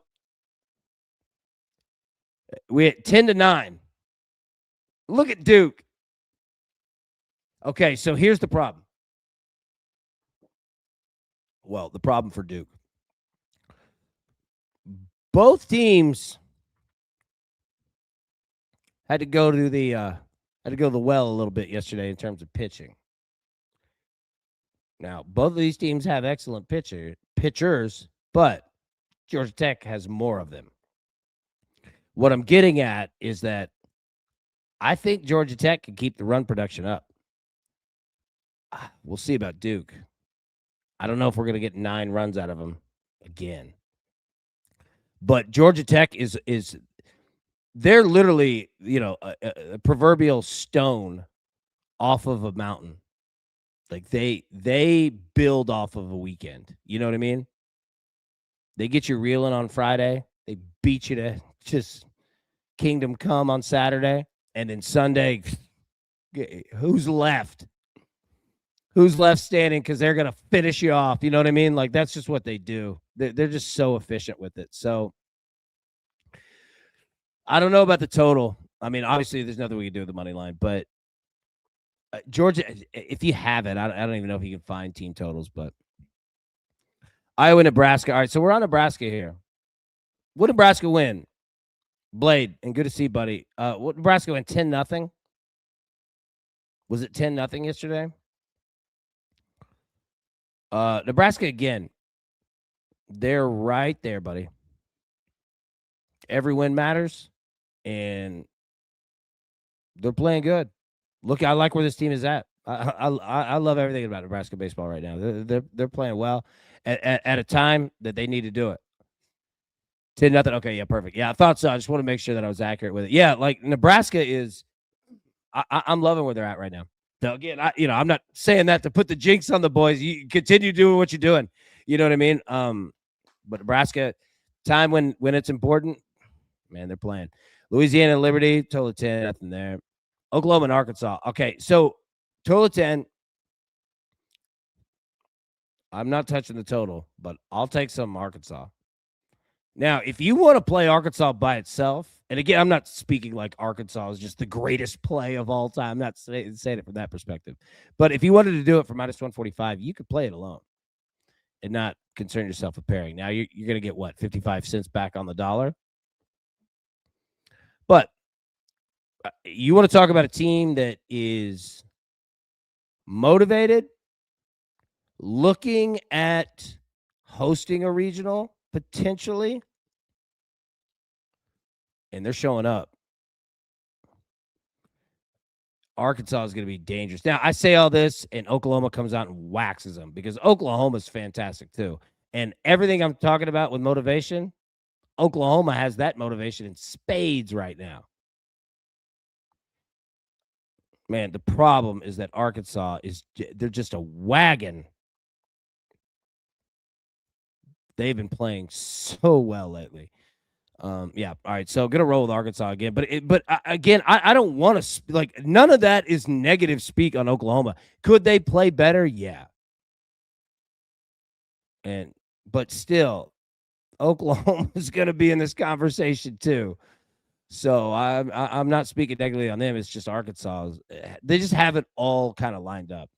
we at 10-9. Look at Duke. Okay, so here's the problem. Well, the problem for Duke. Both teams had to go to the well a little bit yesterday in terms of pitching. Now, both of these teams have excellent pitchers, but Georgia Tech has more of them. What I'm getting at is that I think Georgia Tech can keep the run production up. We'll see about Duke. I don't know if we're going to get 9 runs out of them again. But Georgia Tech is they're literally, a proverbial stone off of a mountain. Like they build off of a weekend. You know what I mean? They get you reeling on Friday. They beat you to just kingdom come on Saturday. And then Sunday, who's left? Who's left standing because they're going to finish you off? You know what I mean? Like, that's just what they do. They're just so efficient with it. So I don't know about the total. I mean, obviously, there's nothing we can do with the money line. But Georgia, if you have it, I don't even know if you can find team totals. But Iowa, Nebraska. All right, so we're on Nebraska here. Would Nebraska win? Blade, and good to see you, buddy. Would Nebraska win 10-0? Was it 10-0 yesterday? Nebraska again. They're right there, buddy. Every win matters, and they're playing good. Look, I like where this team is at. I love everything about Nebraska baseball right now. They're playing well at a time that they need to do it. 10-0. Okay, yeah, perfect. Yeah, I thought so. I just want to make sure that I was accurate with it. Yeah, like Nebraska is. I'm loving where they're at right now. So again, I'm not saying that to put the jinx on the boys. You continue doing what you're doing. You know what I mean? But Nebraska, time when it's important, man, they're playing. Louisiana and Liberty, total 10, nothing there. Oklahoma and Arkansas. Okay, so total 10. I'm not touching the total, but I'll take some Arkansas. Now, if you want to play Arkansas by itself, and again, I'm not speaking like Arkansas is just the greatest play of all time. I'm not saying it from that perspective. But if you wanted to do it for -145, you could play it alone and not concern yourself with pairing. Now, you're going to get, 55 cents back on the dollar? But you want to talk about a team that is motivated, looking at hosting a regional potentially, and they're showing up. Arkansas is going to be dangerous. Now, I say all this, and Oklahoma comes out and waxes them because Oklahoma's fantastic too. And everything I'm talking about with motivation, Oklahoma has that motivation in spades right now. Man, the problem is that Arkansas they're just a wagon. They've been playing so well lately. Yeah. All right. So gonna roll with Arkansas again, but again, I don't want to none of that is negative speak on Oklahoma. Could they play better? Yeah. But still, Oklahoma is gonna be in this conversation too. So I'm not speaking negatively on them. It's just Arkansas. They just have it all kind of lined up.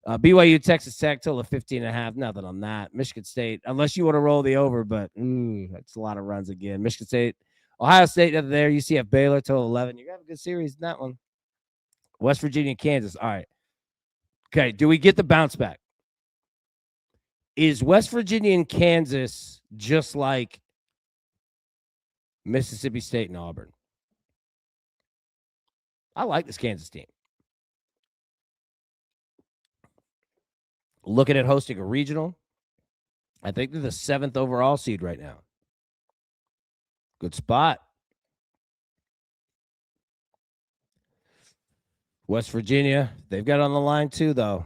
BYU, Texas Tech, till the 15.5. Nothing on that. Michigan State, unless you want to roll the over, but that's a lot of runs again. Michigan State, Ohio State, nothing there. UCF, Baylor, till 11. You're going to have a good series in that one. West Virginia, Kansas. All right. Okay, do we get the bounce back? Is West Virginia and Kansas just like Mississippi State and Auburn? I like this Kansas team. Looking at hosting a regional, I think they're the 7th overall seed right now. Good spot. West Virginia, they've got on the line too, though.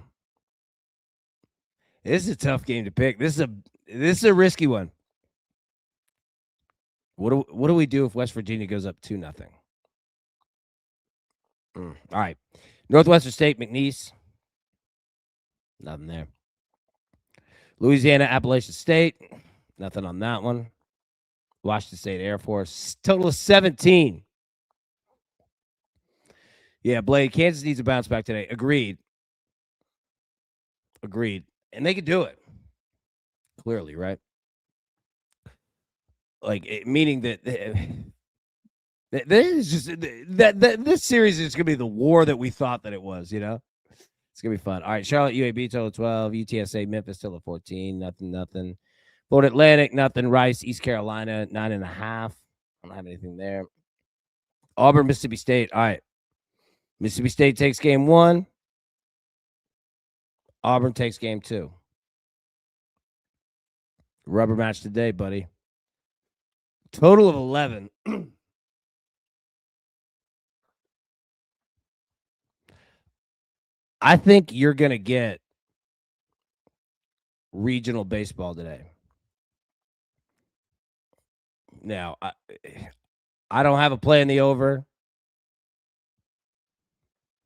This is a tough game to pick. This is a risky one. What do we do if West Virginia goes up 2-0? All right. Northwestern State, McNeese. Nothing there. Louisiana, Appalachian State. Nothing on that one. Washington State Air Force. Total of 17. Yeah, Blade, Kansas needs a bounce back today. Agreed. And they could do it. Clearly, right? Like, meaning that this is just this series is going to be the war that we thought that it was, you know? It's going to be fun. All right, Charlotte, UAB, total 12. UTSA, Memphis, total 14. Nothing. Florida Atlantic, nothing. Rice, East Carolina, 9.5. I don't have anything there. Auburn, Mississippi State. All right. Mississippi State takes game 1. Auburn takes game 2. Rubber match today, buddy. Total of 11. I think you're going to get regional baseball today. Now, I don't have a play in the over.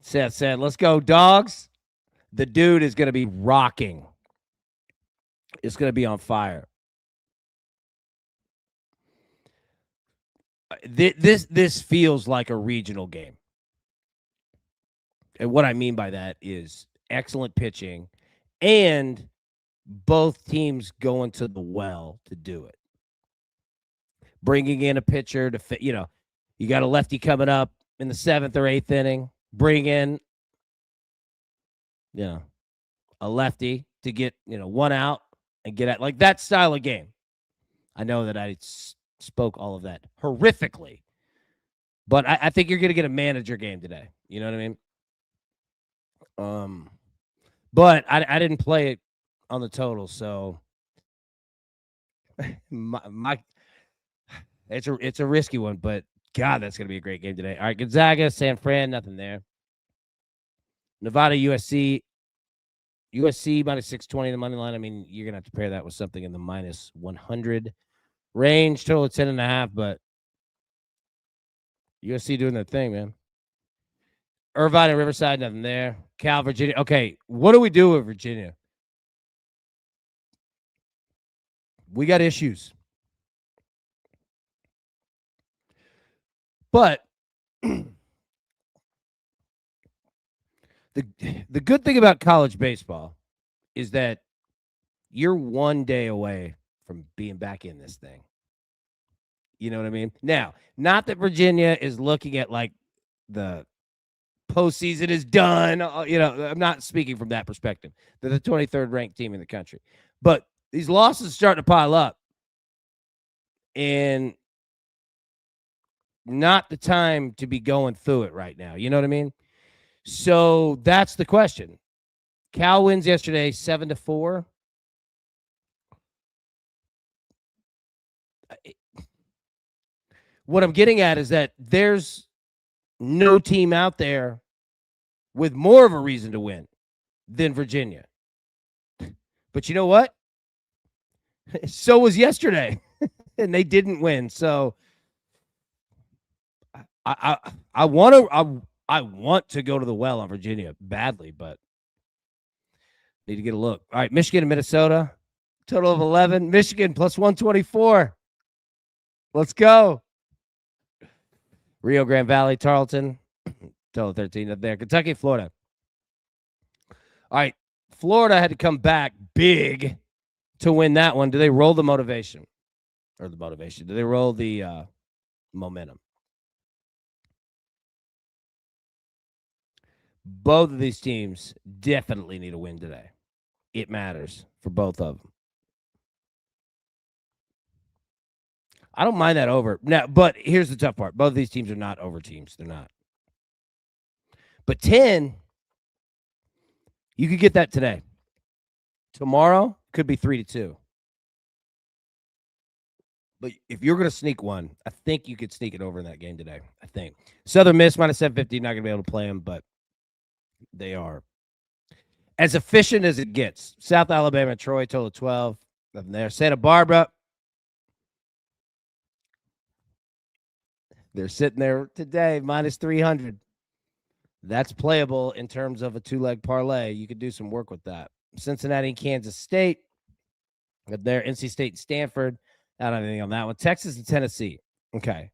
Seth said, let's go, dogs. The dude is going to be rocking. It's going to be on fire. This feels like a regional game. And what I mean by that is excellent pitching and both teams going to the well to do it. Bringing in a pitcher to fit, you got a lefty coming up in the 7th or 8th inning. Bring in, a lefty to get, 1 out and get at like that style of game. I know that I spoke all of that horrifically, but I think you're going to get a manager game today. You know what I mean? But I didn't play it on the total, so it's a risky one, but God, that's going to be a great game today. All right, Gonzaga, San Fran, nothing there. Nevada, USC minus 620 in the money line. I mean, you're going to have to pair that with something in the minus 100 range. Total of 10.5, but USC doing their thing, man. Irvine and Riverside, nothing there. Cal, Virginia. Okay, what do we do with Virginia? We got issues. But the good thing about college baseball is that you're 1 day away from being back in this thing. You know what I mean? Now, not that Virginia is looking at like the postseason is done. I'm not speaking from that perspective. They're the 23rd ranked team in the country. But these losses are starting to pile up. And not the time to be going through it right now. You know what I mean? So that's the question. Cal wins yesterday 7-4. What I'm getting at is that there's no team out there with more of a reason to win than Virginia. But you know what? So was yesterday, and they didn't win. So I want to go to the well on Virginia badly, but need to get a look. All right, Michigan and Minnesota, total of 11. Michigan plus 124. Let's go. Rio Grande Valley, Tarleton, total 13 up there. Kentucky, Florida. All right, Florida had to come back big to win that one. Do they roll the motivation? Do they roll the momentum? Both of these teams definitely need a win today. It matters for both of them. I don't mind that over. Now, but here's the tough part. Both of these teams are not over teams. They're not. But 10, you could get that today. Tomorrow could be 3-2. But if you're going to sneak one, I think you could sneak it over in that game today. I think. Southern Miss minus 750. Not going to be able to play them, but they are as efficient as it gets. South Alabama, Troy, total 12. Nothing there. Santa Barbara. They're sitting there today, minus 300. That's playable in terms of a two-leg parlay. You could do some work with that. Cincinnati and Kansas State. There, NC State and Stanford. I don't have anything on that one. Texas and Tennessee. Okay.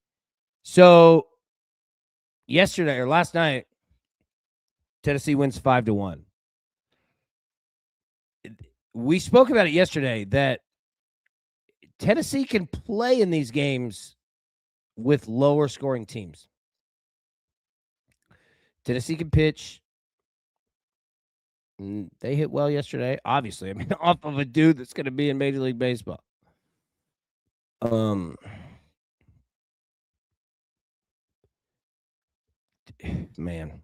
So yesterday or last night, Tennessee wins 5-1. We spoke about it yesterday that Tennessee can play in these games with lower scoring teams. Tennessee can pitch. They hit well yesterday, obviously. I mean, off of a dude that's going to be in Major League Baseball. Man,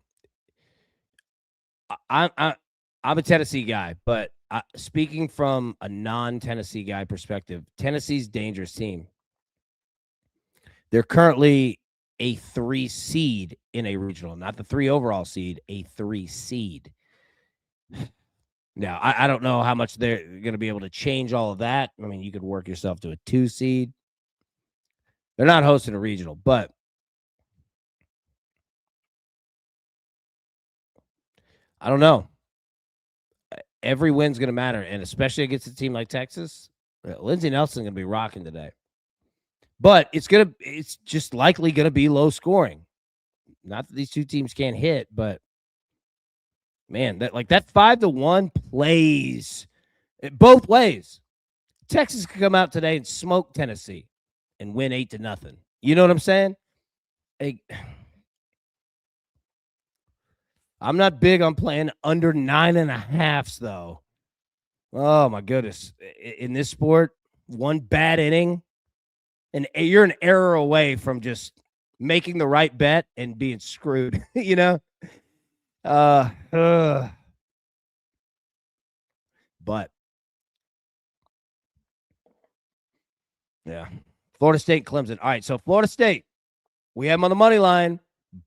I'm a Tennessee guy, but speaking from a non-Tennessee guy perspective, Tennessee's dangerous team. They're currently a 3 seed in a regional, not the 3 overall seed, a 3 seed. Now, I don't know how much they're going to be able to change all of that. I mean, you could work yourself to a 2 seed. They're not hosting a regional, but I don't know. Every win's going to matter, and especially against a team like Texas. Lindsey Nelson's going to be rocking today. But it's just likely going to be low scoring. Not that these two teams can't hit, but man, that 5-1 plays both ways. Texas could come out today and smoke Tennessee and win 8-0. You know what I'm saying? I'm not big on playing under 9.5s though. Oh my goodness. In this sport, one bad inning, and you're an error away from just making the right bet and being screwed, you know? But yeah. Florida State, Clemson. All right, so Florida State, we have them on the money line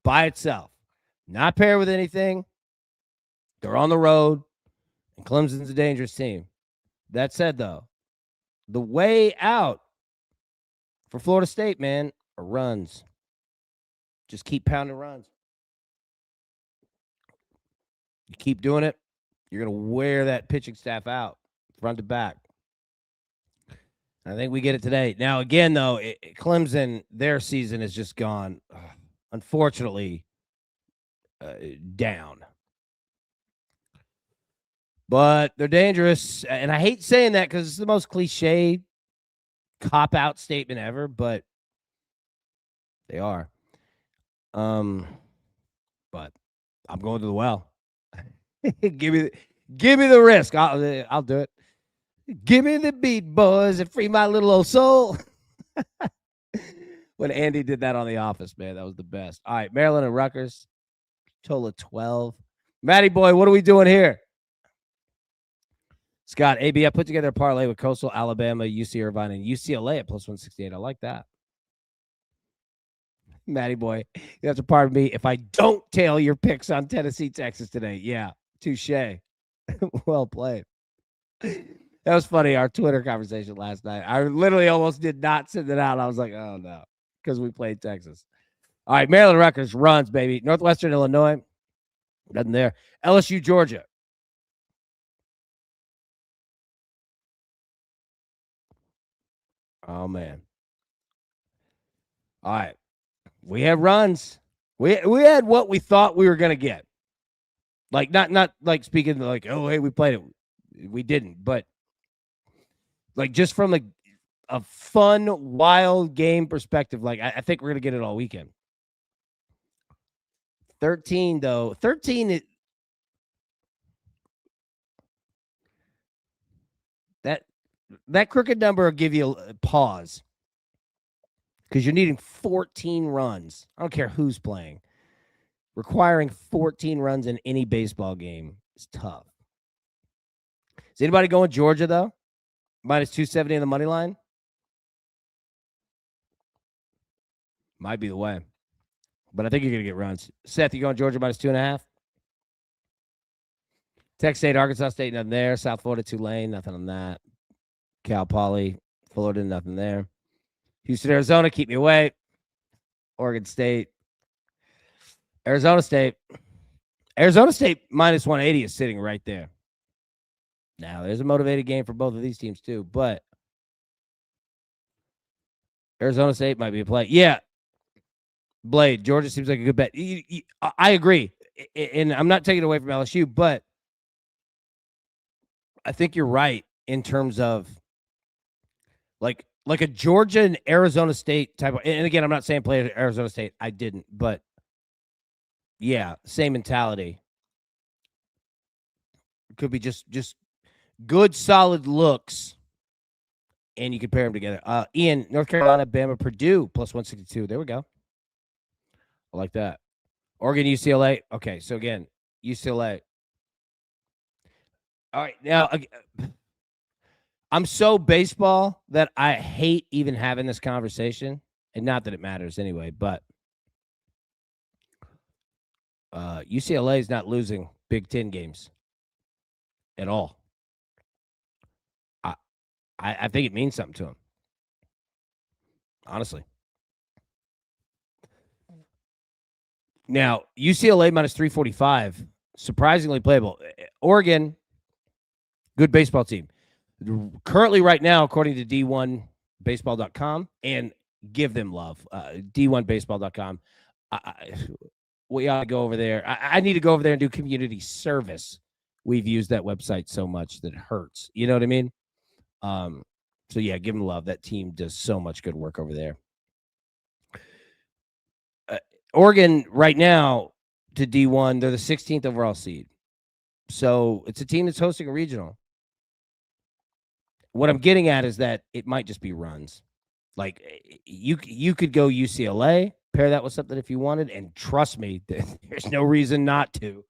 by itself. Not paired with anything. They're on the road, and Clemson's a dangerous team. That said, though, the way out for Florida State, man, are runs. Just keep pounding runs. You keep doing it, you're going to wear that pitching staff out, front to back. I think we get it today. Now, again, though, Clemson, their season is just gone, unfortunately, down. But they're dangerous. And I hate saying that because it's the most cliche cop-out statement ever, but they are. But I'm going to the well. give me the risk. I'll do it. Give me the beat, boys, and free my little old soul. When Andy did that on The Office, man, that was the best. All right, Maryland and Rutgers, total of 12. Matty boy, what are we doing here? Scott, AB, I put together a parlay with Coastal, Alabama, UC Irvine, and UCLA at plus 168. I like that. Matty boy, you have to pardon me if I don't tail your picks on Tennessee, Texas today. Yeah, touche. Well played. That was funny, our Twitter conversation last night. I literally almost did not send it out. I was like, oh, no, because we played Texas. All right, Maryland Rutgers runs, baby. Northwestern Illinois, nothing there. LSU, Georgia. Oh, man. All right. We had runs. We had what we thought we were going to get. Like, not like speaking like, oh, hey, we played it. We didn't, but like just from a fun, wild game perspective, like I think we're going to get it all weekend. 13, though. 13, that crooked number will give you a pause because you're needing 14 runs. I don't care who's playing. Requiring 14 runs in any baseball game is tough. Is anybody going Georgia, though? Minus 270 on the money line? Might be the way. But I think you're going to get runs. Seth, you going Georgia minus 2.5? Texas State, Arkansas State, nothing there. South Florida, Tulane, nothing on that. Cal Poly, Florida, nothing there. Houston, Arizona, keep me away. Oregon State. Arizona State. Arizona State minus 180 is sitting right there. Now, there's a motivated game for both of these teams, too, but Arizona State might be a play. Yeah. Blade, Georgia seems like a good bet. I agree. And I'm not taking it away from LSU, but I think you're right in terms of like a Georgia and Arizona State type of, and again, I'm not saying play Arizona State. I didn't, but yeah, same mentality. Could be just good, solid looks, and you can pair them together. Ian, North Carolina, Bama, Purdue, plus 162. There we go. I like that. Oregon, UCLA. Okay, so again, UCLA. All right, now I'm so baseball that I hate even having this conversation, and not that it matters anyway, but UCLA is not losing Big Ten games at all. I think it means something to them, honestly. Now, UCLA minus 345, surprisingly playable. Oregon, good baseball team. Currently, right now, according to D1Baseball.com, and give them love, D1Baseball.com, we ought to go over there. I need to go over there and do community service. We've used that website so much that it hurts. You know what I mean? So, yeah, give them love. That team does so much good work over there. Oregon right now to D1, they're the 16th overall seed. So it's a team that's hosting a regional. What I'm getting at is that it might just be runs. Like you could go UCLA, pair that with something if you wanted, and trust me, there's no reason not to,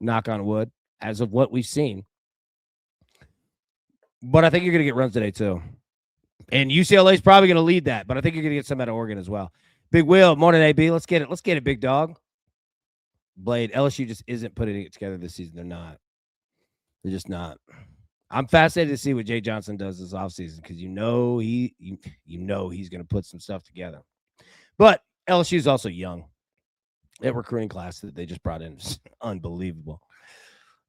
knock on wood, as of what we've seen. But I think you're going to get runs today too. And UCLA is probably going to lead that, but I think you're going to get some out of Oregon as well. Big Will, morning, AB. Let's get it. Let's get it, big dog. Blade, LSU just isn't putting it together this season. They're not. They're just not. I'm fascinated to see what Jay Johnson does this offseason because you know he's going to put some stuff together. But LSU is also young. That recruiting class that they just brought in is unbelievable.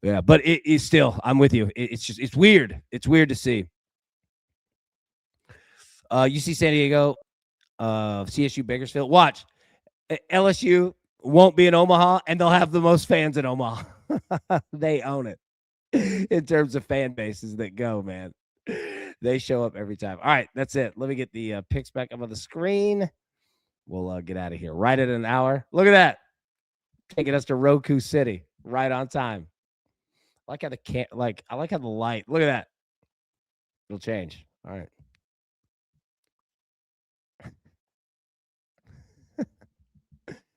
Yeah, but it's still, I'm with you. It's weird. It's weird to see. UC San Diego, CSU Bakersfield. Watch. LSU won't be in Omaha, and they'll have the most fans in Omaha. They own it in terms of fan bases that go, man. They show up every time. All right, that's it. Let me get the picks back up on the screen. We'll get out of here right at an hour. Look at that. Taking us to Roku City right on time. I like how the light. Look at that. It'll change. All right.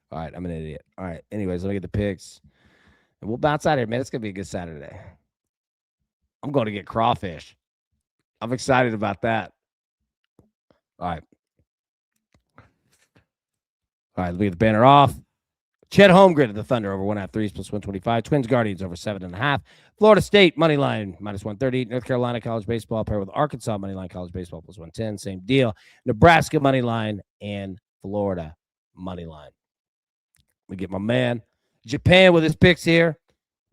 All right, I'm an idiot. All right. Anyways, let me get the picks. And we'll bounce out of here, man. It's going to be a good Saturday. I'm going to get crawfish. I'm excited about that. All right. All right, let me get the banner off. Chet Holmgren of the Thunder over 1.5 threes plus 125. Twins Guardians over 7.5. Florida State money line minus 130. North Carolina college baseball pair with Arkansas money line college baseball plus 110. Same deal. Nebraska money line and Florida money line. We get my man Japan with his picks here.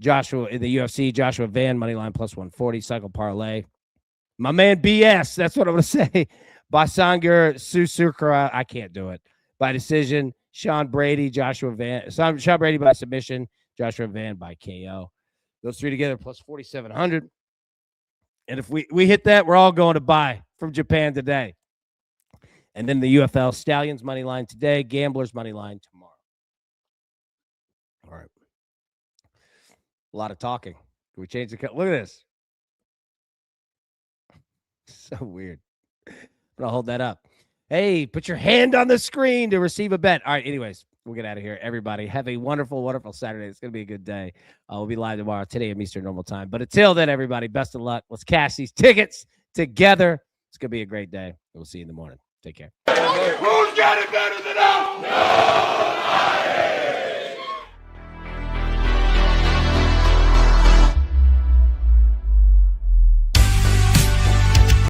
Joshua in the UFC. Joshua Van money line plus 140. Cycle parlay. My man BS. That's what I'm going to say. Basanger Susukura. I can't do it. By decision. Sean Brady, Joshua Van. Sean Brady by submission. Joshua Van by KO. Those three together plus 4,700. And if we hit that, we're all going to buy from Japan today. And then the UFL Stallions money line today. Gamblers money line tomorrow. All right. A lot of talking. Can we change the cut? Look at this. So weird. I'm going to hold that up. Hey, put your hand on the screen to receive a bet. All right, anyways, we'll get out of here. Everybody, have a wonderful, wonderful Saturday. It's going to be a good day. We'll be live tomorrow, today at Eastern Normal Time. But until then, everybody, best of luck. Let's cash these tickets together. It's going to be a great day. We'll see you in the morning. Take care. Who's got it better than us?